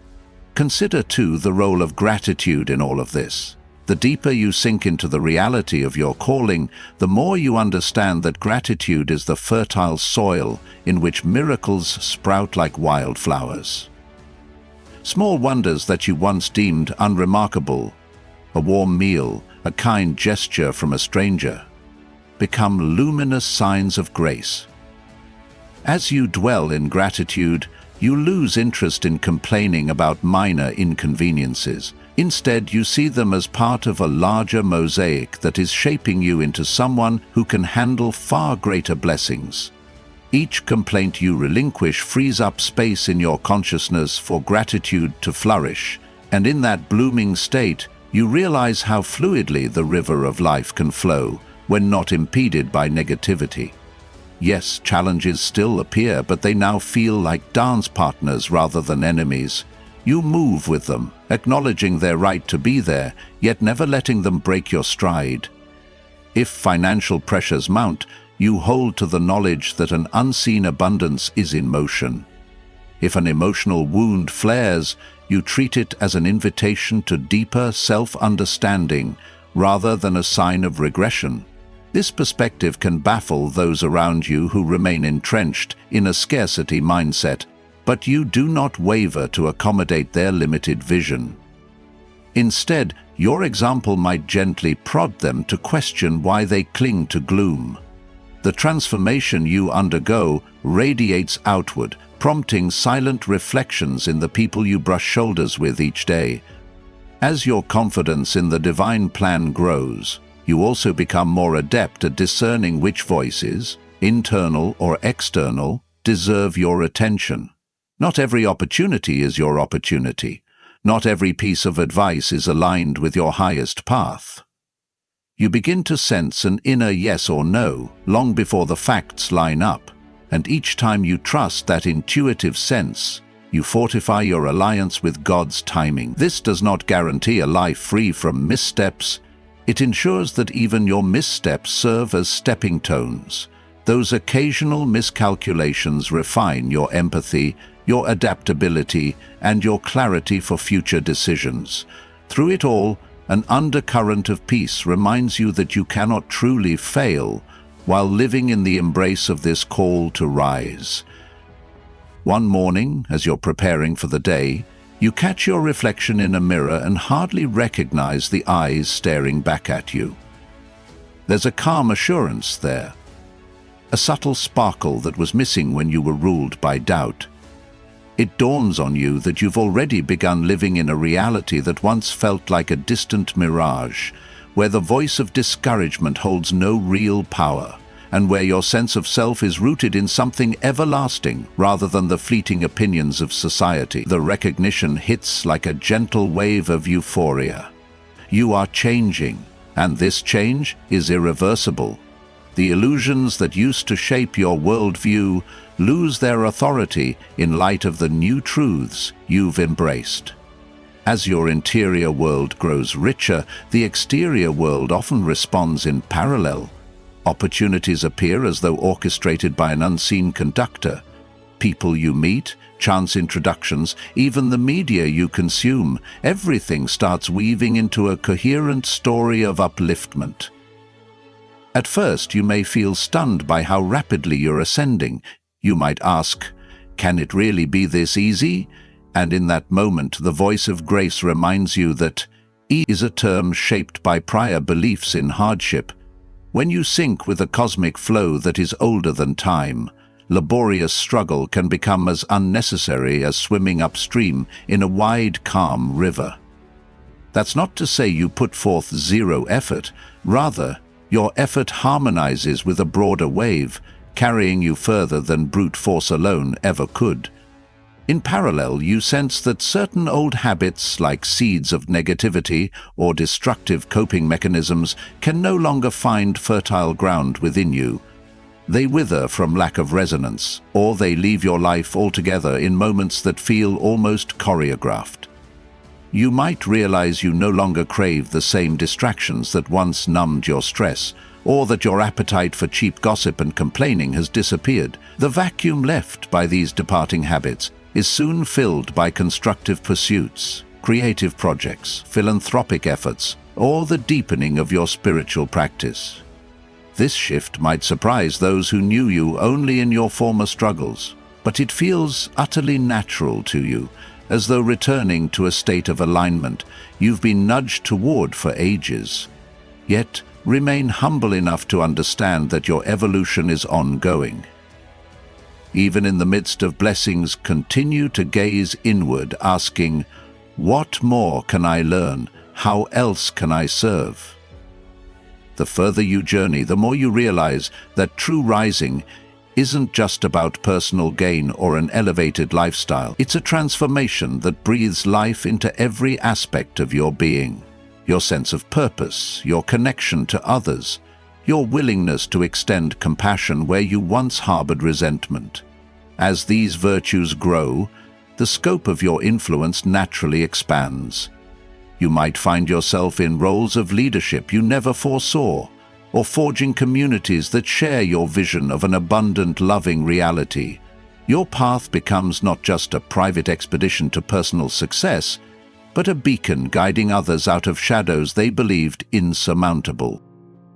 Consider, too, the role of gratitude in all of this. The deeper you sink into the reality of your calling, the more you understand that gratitude is the fertile soil in which miracles sprout like wildflowers. Small wonders that you once deemed unremarkable, a warm meal, a kind gesture from a stranger, become luminous signs of grace. As you dwell in gratitude, you lose interest in complaining about minor inconveniences. Instead, you see them as part of a larger mosaic that is shaping you into someone who can handle far greater blessings. Each complaint you relinquish frees up space in your consciousness for gratitude to flourish, and in that blooming state, you realize how fluidly the river of life can flow when not impeded by negativity. Yes, challenges still appear, but they now feel like dance partners rather than enemies. You move with them, acknowledging their right to be there, yet never letting them break your stride. If financial pressures mount, you hold to the knowledge that an unseen abundance is in motion. If an emotional wound flares, you treat it as an invitation to deeper self-understanding rather than a sign of regression. This perspective can baffle those around you who remain entrenched in a scarcity mindset, but you do not waver to accommodate their limited vision. Instead, your example might gently prod them to question why they cling to gloom. The transformation you undergo radiates outward, prompting silent reflections in the people you brush shoulders with each day. As your confidence in the divine plan grows, you also become more adept at discerning which voices, internal or external, deserve your attention. Not every opportunity is your opportunity. Not every piece of advice is aligned with your highest path. You begin to sense an inner yes or no long before the facts line up, and each time you trust that intuitive sense, you fortify your alliance with God's timing. This does not guarantee a life free from missteps, It ensures that even your missteps serve as stepping stones. Those occasional miscalculations refine your empathy, your adaptability, and your clarity for future decisions. Through it all, an undercurrent of peace reminds you that you cannot truly fail while living in the embrace of this call to rise. One morning, as you're preparing for the day, you catch your reflection in a mirror and hardly recognize the eyes staring back at you. There's a calm assurance there, a subtle sparkle that was missing when you were ruled by doubt. It dawns on you that you've already begun living in a reality that once felt like a distant mirage, where the voice of discouragement holds no real power, and where your sense of self is rooted in something everlasting rather than the fleeting opinions of society. The recognition hits like a gentle wave of euphoria. You are changing, and this change is irreversible. The illusions that used to shape your worldview lose their authority in light of the new truths you've embraced. As your interior world grows richer, the exterior world often responds in parallel. Opportunities appear as though orchestrated by an unseen conductor. People you meet, chance introductions, even the media you consume, everything starts weaving into a coherent story of upliftment. At first, you may feel stunned by how rapidly you're ascending. You might ask, can it really be this easy? And in that moment, the voice of grace reminds you that ease is a term shaped by prior beliefs in hardship. When you sync with a cosmic flow that is older than time, laborious struggle can become as unnecessary as swimming upstream in a wide, calm river. That's not to say you put forth zero effort. Rather, your effort harmonizes with a broader wave, carrying you further than brute force alone ever could. In parallel, you sense that certain old habits, like seeds of negativity or destructive coping mechanisms, can no longer find fertile ground within you. They wither from lack of resonance, or they leave your life altogether in moments that feel almost choreographed. You might realize you no longer crave the same distractions that once numbed your stress, or that your appetite for cheap gossip and complaining has disappeared. The vacuum left by these departing habits is soon filled by constructive pursuits, creative projects, philanthropic efforts, or the deepening of your spiritual practice. This shift might surprise those who knew you only in your former struggles, but it feels utterly natural to you, as though returning to a state of alignment you've been nudged toward for ages. Yet, remain humble enough to understand that your evolution is ongoing. Even in the midst of blessings, continue to gaze inward, asking, what more can I learn? How else can I serve? The further you journey, the more you realize that true rising isn't just about personal gain or an elevated lifestyle. It's a transformation that breathes life into every aspect of your being. Your sense of purpose, your connection to others, your willingness to extend compassion where you once harbored resentment. As these virtues grow, the scope of your influence naturally expands. You might find yourself in roles of leadership you never foresaw, or forging communities that share your vision of an abundant, loving reality. Your path becomes not just a private expedition to personal success, but a beacon guiding others out of shadows they believed insurmountable.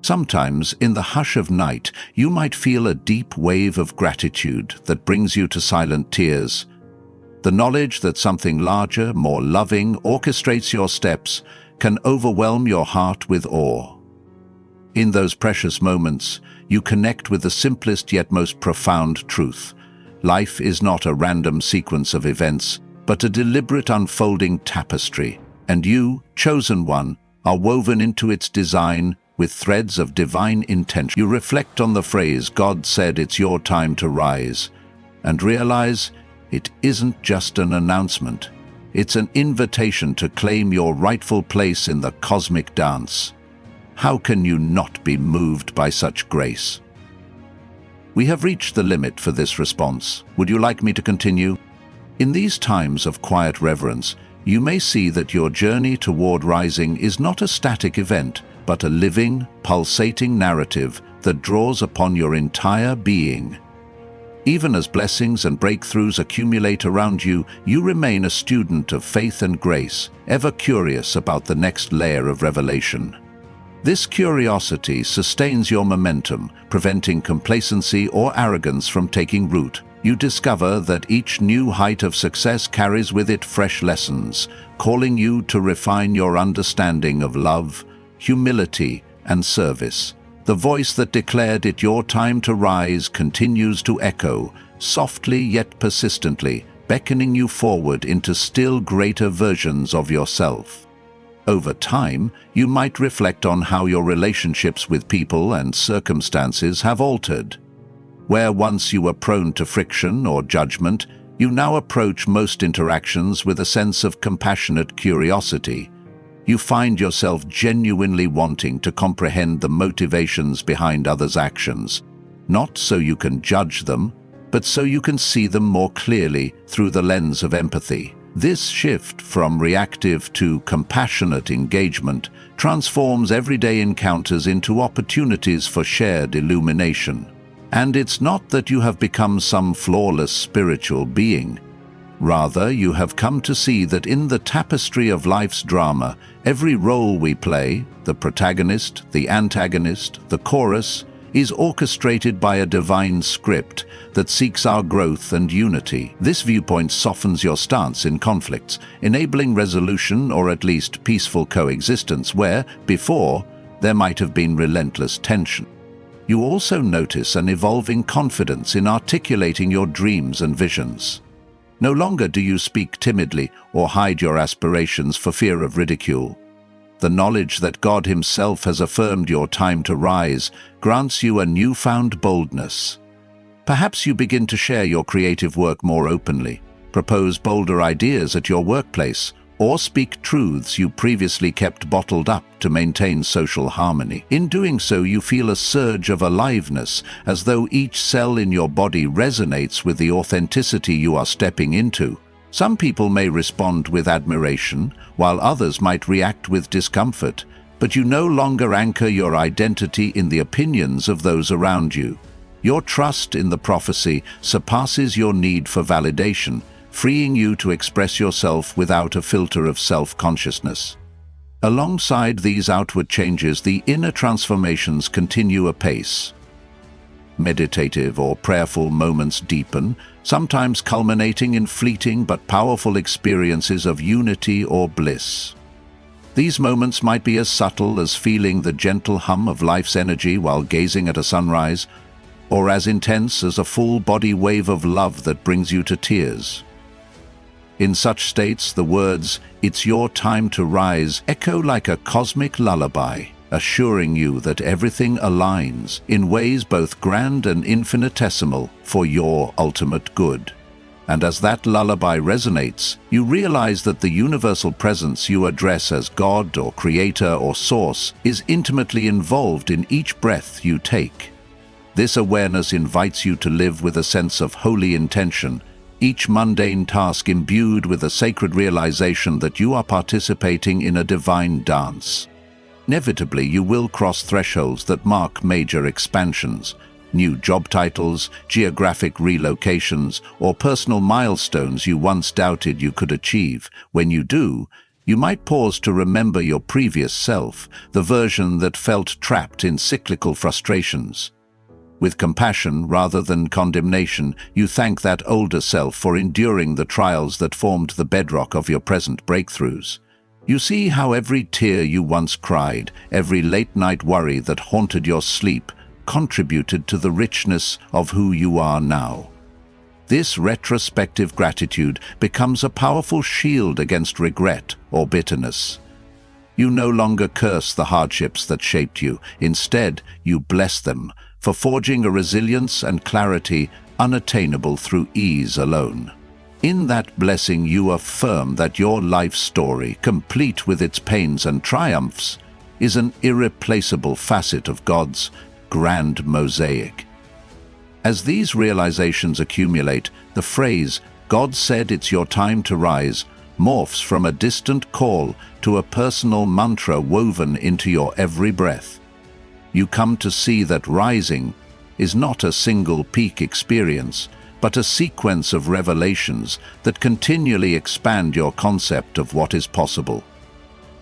Sometimes, in the hush of night, you might feel a deep wave of gratitude that brings you to silent tears. The knowledge that something larger, more loving, orchestrates your steps can overwhelm your heart with awe. In those precious moments, you connect with the simplest yet most profound truth. Life is not a random sequence of events, but a deliberate unfolding tapestry, and you, chosen one, are woven into its design with threads of divine intention. You reflect on the phrase, God said it's your time to rise, and realize it isn't just an announcement. It's an invitation to claim your rightful place in the cosmic dance. How can you not be moved by such grace? We have reached the limit for this response. Would you like me to continue? In these times of quiet reverence, you may see that your journey toward rising is not a static event, but a living, pulsating narrative that draws upon your entire being. Even as blessings and breakthroughs accumulate around you, you remain a student of faith and grace, ever curious about the next layer of revelation. This curiosity sustains your momentum, preventing complacency or arrogance from taking root. You discover that each new height of success carries with it fresh lessons, calling you to refine your understanding of love, humility, and service. The voice that declared it your time to rise continues to echo, softly yet persistently, beckoning you forward into still greater versions of yourself. Over time, you might reflect on how your relationships with people and circumstances have altered. Where once you were prone to friction or judgment, you now approach most interactions with a sense of compassionate curiosity. You find yourself genuinely wanting to comprehend the motivations behind others' actions, not so you can judge them, but so you can see them more clearly through the lens of empathy. This shift from reactive to compassionate engagement transforms everyday encounters into opportunities for shared illumination. And it's not that you have become some flawless spiritual being. Rather, you have come to see that in the tapestry of life's drama, every role we play, the protagonist, the antagonist, the chorus, is orchestrated by a divine script that seeks our growth and unity. This viewpoint softens your stance in conflicts, enabling resolution or at least peaceful coexistence where, before, there might have been relentless tension. You also notice an evolving confidence in articulating your dreams and visions. No longer do you speak timidly or hide your aspirations for fear of ridicule. The knowledge that God Himself has affirmed your time to rise grants you a newfound boldness. Perhaps you begin to share your creative work more openly, propose bolder ideas at your workplace, or speak truths you previously kept bottled up to maintain social harmony. In doing so, you feel a surge of aliveness, as though each cell in your body resonates with the authenticity you are stepping into. Some people may respond with admiration, while others might react with discomfort, but you no longer anchor your identity in the opinions of those around you. Your trust in the prophecy surpasses your need for validation, freeing you to express yourself without a filter of self-consciousness. Alongside these outward changes, the inner transformations continue apace. Meditative or prayerful moments deepen, sometimes culminating in fleeting but powerful experiences of unity or bliss. These moments might be as subtle as feeling the gentle hum of life's energy while gazing at a sunrise, or as intense as a full-body wave of love that brings you to tears. In such states, the words, "It's your time to rise," echo like a cosmic lullaby, assuring you that everything aligns in ways both grand and infinitesimal for your ultimate good. And as that lullaby resonates, you realize that the universal presence you address as God or Creator or Source is intimately involved in each breath you take. This awareness invites you to live with a sense of holy intention, each mundane task imbued with a sacred realization that you are participating in a divine dance. Inevitably, you will cross thresholds that mark major expansions, new job titles, geographic relocations, or personal milestones you once doubted you could achieve. When you do, you might pause to remember your previous self, the version that felt trapped in cyclical frustrations. With compassion rather than condemnation, you thank that older self for enduring the trials that formed the bedrock of your present breakthroughs. You see how every tear you once cried, every late-night worry that haunted your sleep, contributed to the richness of who you are now. This retrospective gratitude becomes a powerful shield against regret or bitterness. You no longer curse the hardships that shaped you. Instead, you bless them, for forging a resilience and clarity unattainable through ease alone. In that blessing, you affirm that your life story, complete with its pains and triumphs, is an irreplaceable facet of God's grand mosaic. As these realizations accumulate, the phrase, "God said it's your time to rise," morphs from a distant call to a personal mantra woven into your every breath. You come to see that rising is not a single peak experience, but a sequence of revelations that continually expand your concept of what is possible.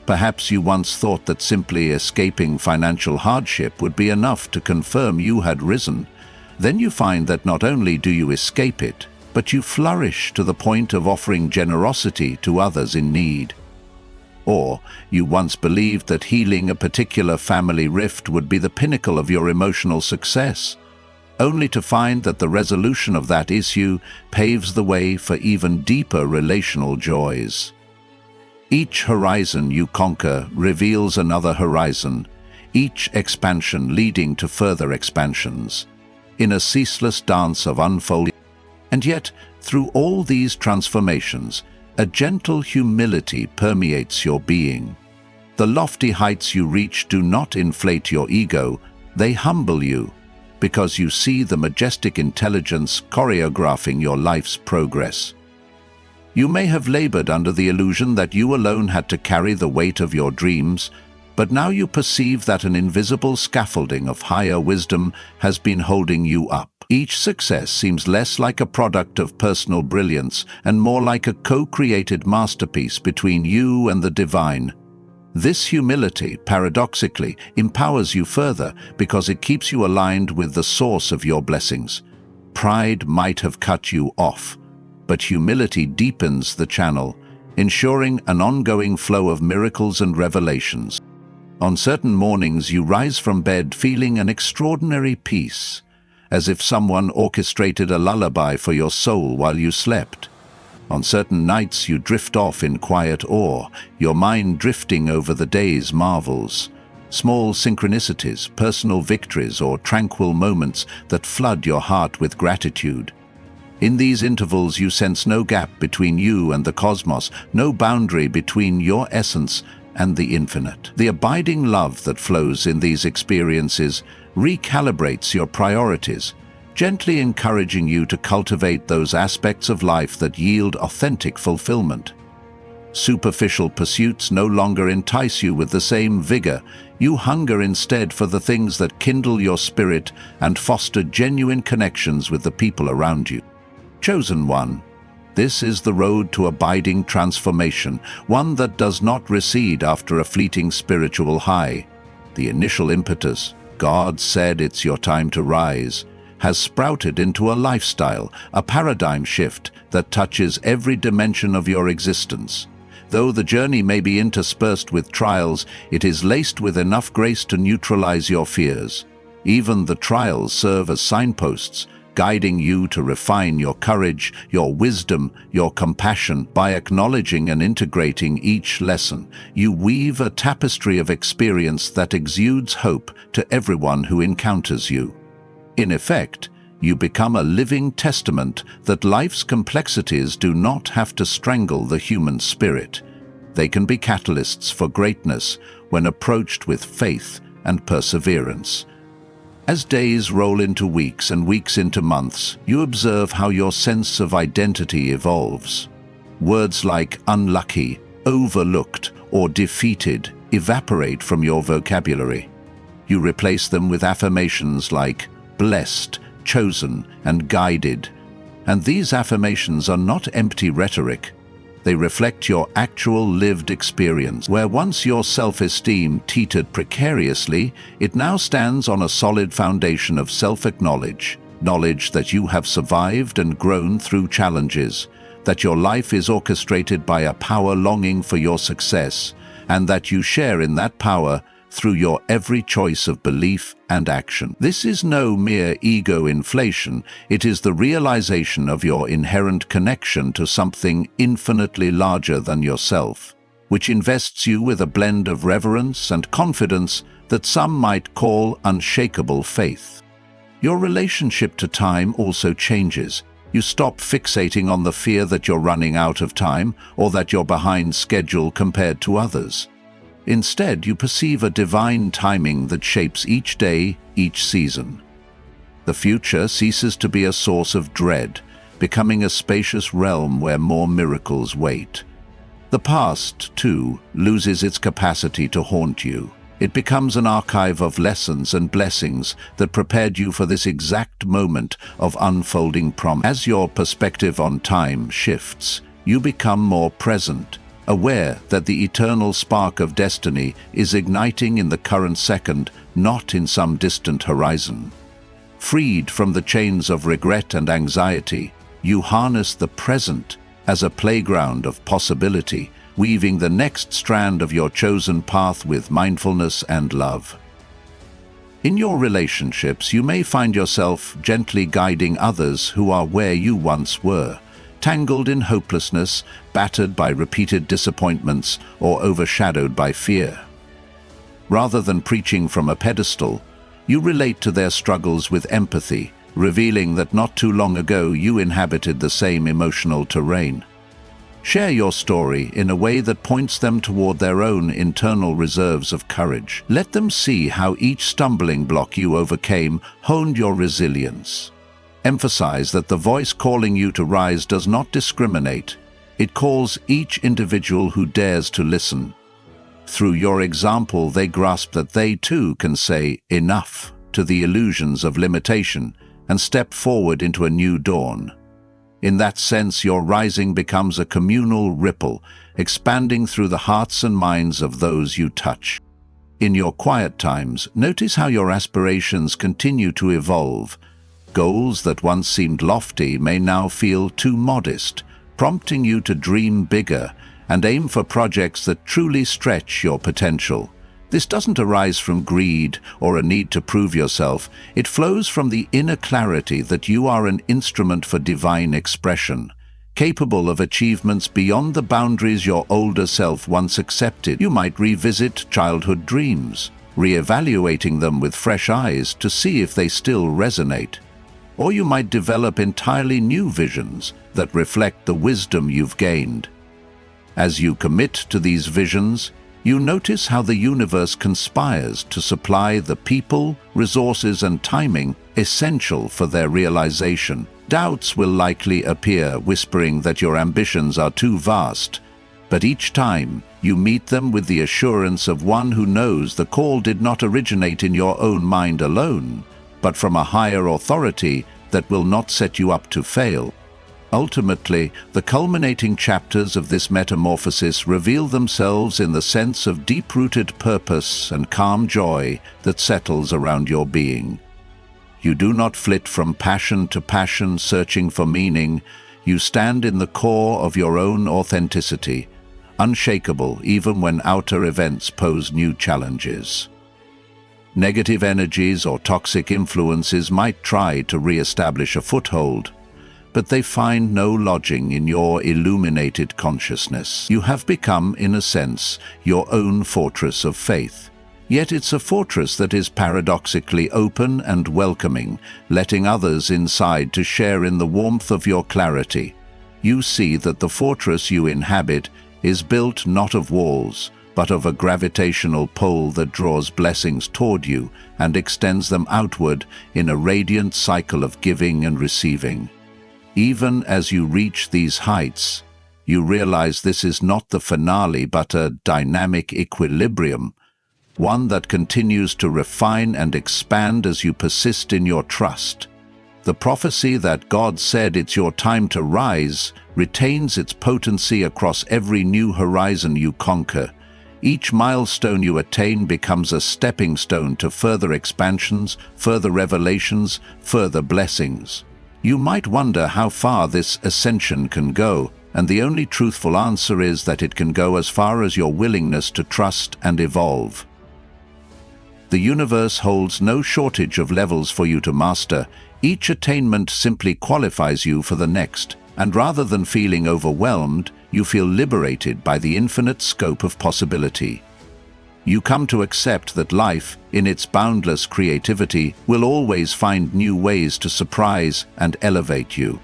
Perhaps you once thought that simply escaping financial hardship would be enough to confirm you had risen. Then you find that not only do you escape it, but you flourish to the point of offering generosity to others in need. Or you once believed that healing a particular family rift would be the pinnacle of your emotional success, only to find that the resolution of that issue paves the way for even deeper relational joys. Each horizon you conquer reveals another horizon, each expansion leading to further expansions, in a ceaseless dance of unfolding. And yet, through all these transformations, a gentle humility permeates your being. The lofty heights you reach do not inflate your ego, they humble you, because you see the majestic intelligence choreographing your life's progress. You may have labored under the illusion that you alone had to carry the weight of your dreams, but now you perceive that an invisible scaffolding of higher wisdom has been holding you up. Each success seems less like a product of personal brilliance and more like a co-created masterpiece between you and the divine. This humility, paradoxically, empowers you further because it keeps you aligned with the source of your blessings. Pride might have cut you off, but humility deepens the channel, ensuring an ongoing flow of miracles and revelations. On certain mornings you rise from bed feeling an extraordinary peace, as if someone orchestrated a lullaby for your soul while you slept. On certain nights you drift off in quiet awe, your mind drifting over the day's marvels, small synchronicities, personal victories, or tranquil moments that flood your heart with gratitude. In these intervals you sense no gap between you and the cosmos, no boundary between your essence and the infinite. The abiding love that flows in these experiences recalibrates your priorities, gently encouraging you to cultivate those aspects of life that yield authentic fulfillment. Superficial pursuits no longer entice you with the same vigor. You hunger instead for the things that kindle your spirit and foster genuine connections with the people around you. Chosen one, this is the road to abiding transformation, one that does not recede after a fleeting spiritual high. The initial impetus, "God said it's your time to rise," has sprouted into a lifestyle, a paradigm shift that touches every dimension of your existence. Though the journey may be interspersed with trials, it is laced with enough grace to neutralize your fears. Even the trials serve as signposts, guiding you to refine your courage, your wisdom, your compassion. By acknowledging and integrating each lesson, you weave a tapestry of experience that exudes hope to everyone who encounters you. In effect, you become a living testament that life's complexities do not have to strangle the human spirit. They can be catalysts for greatness when approached with faith and perseverance. As days roll into weeks and weeks into months, you observe how your sense of identity evolves. Words like unlucky, overlooked, or defeated evaporate from your vocabulary. You replace them with affirmations like blessed, chosen, and guided. And these affirmations are not empty rhetoric. They reflect your actual lived experience. Where once your self-esteem teetered precariously, it now stands on a solid foundation of self-knowledge, knowledge that you have survived and grown through challenges, that your life is orchestrated by a power longing for your success, and that you share in that power through your every choice of belief and action. This is no mere ego inflation, it is the realization of your inherent connection to something infinitely larger than yourself, which invests you with a blend of reverence and confidence that some might call unshakable faith. Your relationship to time also changes. You stop fixating on the fear that you're running out of time or that you're behind schedule compared to others. Instead, you perceive a divine timing that shapes each day, each season. The future ceases to be a source of dread, becoming a spacious realm where more miracles wait. The past, too, loses its capacity to haunt you. It becomes an archive of lessons and blessings that prepared you for this exact moment of unfolding promise. As your perspective on time shifts, you become more present, aware that the eternal spark of destiny is igniting in the current second, not in some distant horizon. Freed from the chains of regret and anxiety, you harness the present as a playground of possibility, weaving the next strand of your chosen path with mindfulness and love. In your relationships, you may find yourself gently guiding others who are where you once were, tangled in hopelessness, battered by repeated disappointments, or overshadowed by fear. Rather than preaching from a pedestal, you relate to their struggles with empathy, revealing that not too long ago you inhabited the same emotional terrain. Share your story in a way that points them toward their own internal reserves of courage. Let them see how each stumbling block you overcame honed your resilience. Emphasize that the voice calling you to rise does not discriminate. It calls each individual who dares to listen. Through your example, they grasp that they too can say enough to the illusions of limitation and step forward into a new dawn. In that sense, your rising becomes a communal ripple, expanding through the hearts and minds of those you touch. In your quiet times, notice how your aspirations continue to evolve. Goals that once seemed lofty may now feel too modest, prompting you to dream bigger and aim for projects that truly stretch your potential. This doesn't arise from greed or a need to prove yourself. It flows from the inner clarity that you are an instrument for divine expression, capable of achievements beyond the boundaries your older self once accepted. You might revisit childhood dreams, re-evaluating them with fresh eyes to see if they still resonate. Or you might develop entirely new visions that reflect the wisdom you've gained. As you commit to these visions, you notice how the universe conspires to supply the people, resources, and timing essential for their realization. Doubts will likely appear, whispering that your ambitions are too vast, but each time you meet them with the assurance of one who knows the call did not originate in your own mind alone, but from a higher authority that will not set you up to fail. Ultimately, the culminating chapters of this metamorphosis reveal themselves in the sense of deep-rooted purpose and calm joy that settles around your being. You do not flit from passion to passion searching for meaning. You stand in the core of your own authenticity, unshakable even when outer events pose new challenges. Negative energies or toxic influences might try to re-establish a foothold, but they find no lodging in your illuminated consciousness. You have become, in a sense, your own fortress of faith. Yet it's a fortress that is paradoxically open and welcoming, letting others inside to share in the warmth of your clarity. You see that the fortress you inhabit is built not of walls, but of a gravitational pull that draws blessings toward you and extends them outward in a radiant cycle of giving and receiving. Even as you reach these heights, you realize this is not the finale but a dynamic equilibrium, one that continues to refine and expand as you persist in your trust. The prophecy that God said it's your time to rise retains its potency across every new horizon you conquer. Each milestone you attain becomes a stepping stone to further expansions, further revelations, further blessings. You might wonder how far this ascension can go, and the only truthful answer is that it can go as far as your willingness to trust and evolve. The universe holds no shortage of levels for you to master. Each attainment simply qualifies you for the next, and rather than feeling overwhelmed, you feel liberated by the infinite scope of possibility. You come to accept that life, in its boundless creativity, will always find new ways to surprise and elevate you.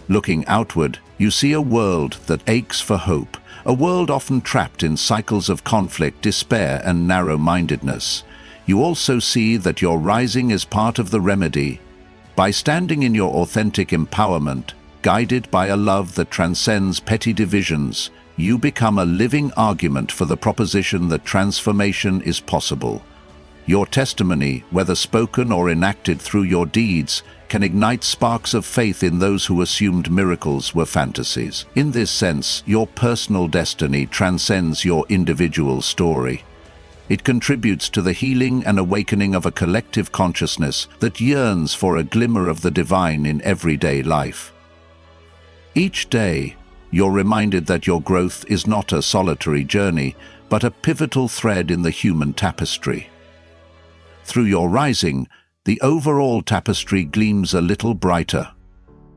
Looking outward, you see a world that aches for hope, a world often trapped in cycles of conflict, despair, and narrow-mindedness. You also see that your rising is part of the remedy. By standing in your authentic empowerment, Guided by a love that transcends petty divisions, you become a living argument for the proposition that transformation is possible. Your testimony, whether spoken or enacted through your deeds, can ignite sparks of faith in those who assumed miracles were fantasies. In this sense, your personal destiny transcends your individual story. It contributes to the healing and awakening of a collective consciousness that yearns for a glimmer of the divine in everyday life. Each day, you're reminded that your growth is not a solitary journey, but a pivotal thread in the human tapestry. Through your rising, the overall tapestry gleams a little brighter.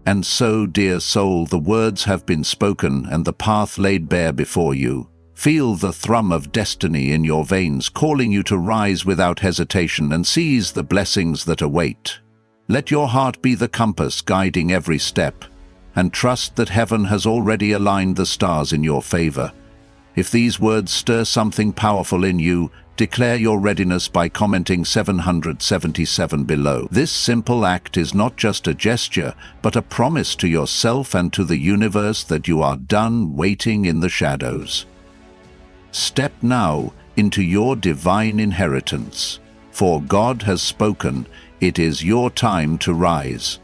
And so, dear soul, the words have been spoken and the path laid bare before you. Feel the thrum of destiny in your veins, calling you to rise without hesitation and seize the blessings that await. Let your heart be the compass guiding every step, and trust that heaven has already aligned the stars in your favor. If these words stir something powerful in you, declare your readiness by commenting 777 below. This simple act is not just a gesture, but a promise to yourself and to the universe that you are done waiting in the shadows. Step now into your divine inheritance. For God has spoken, it is your time to rise.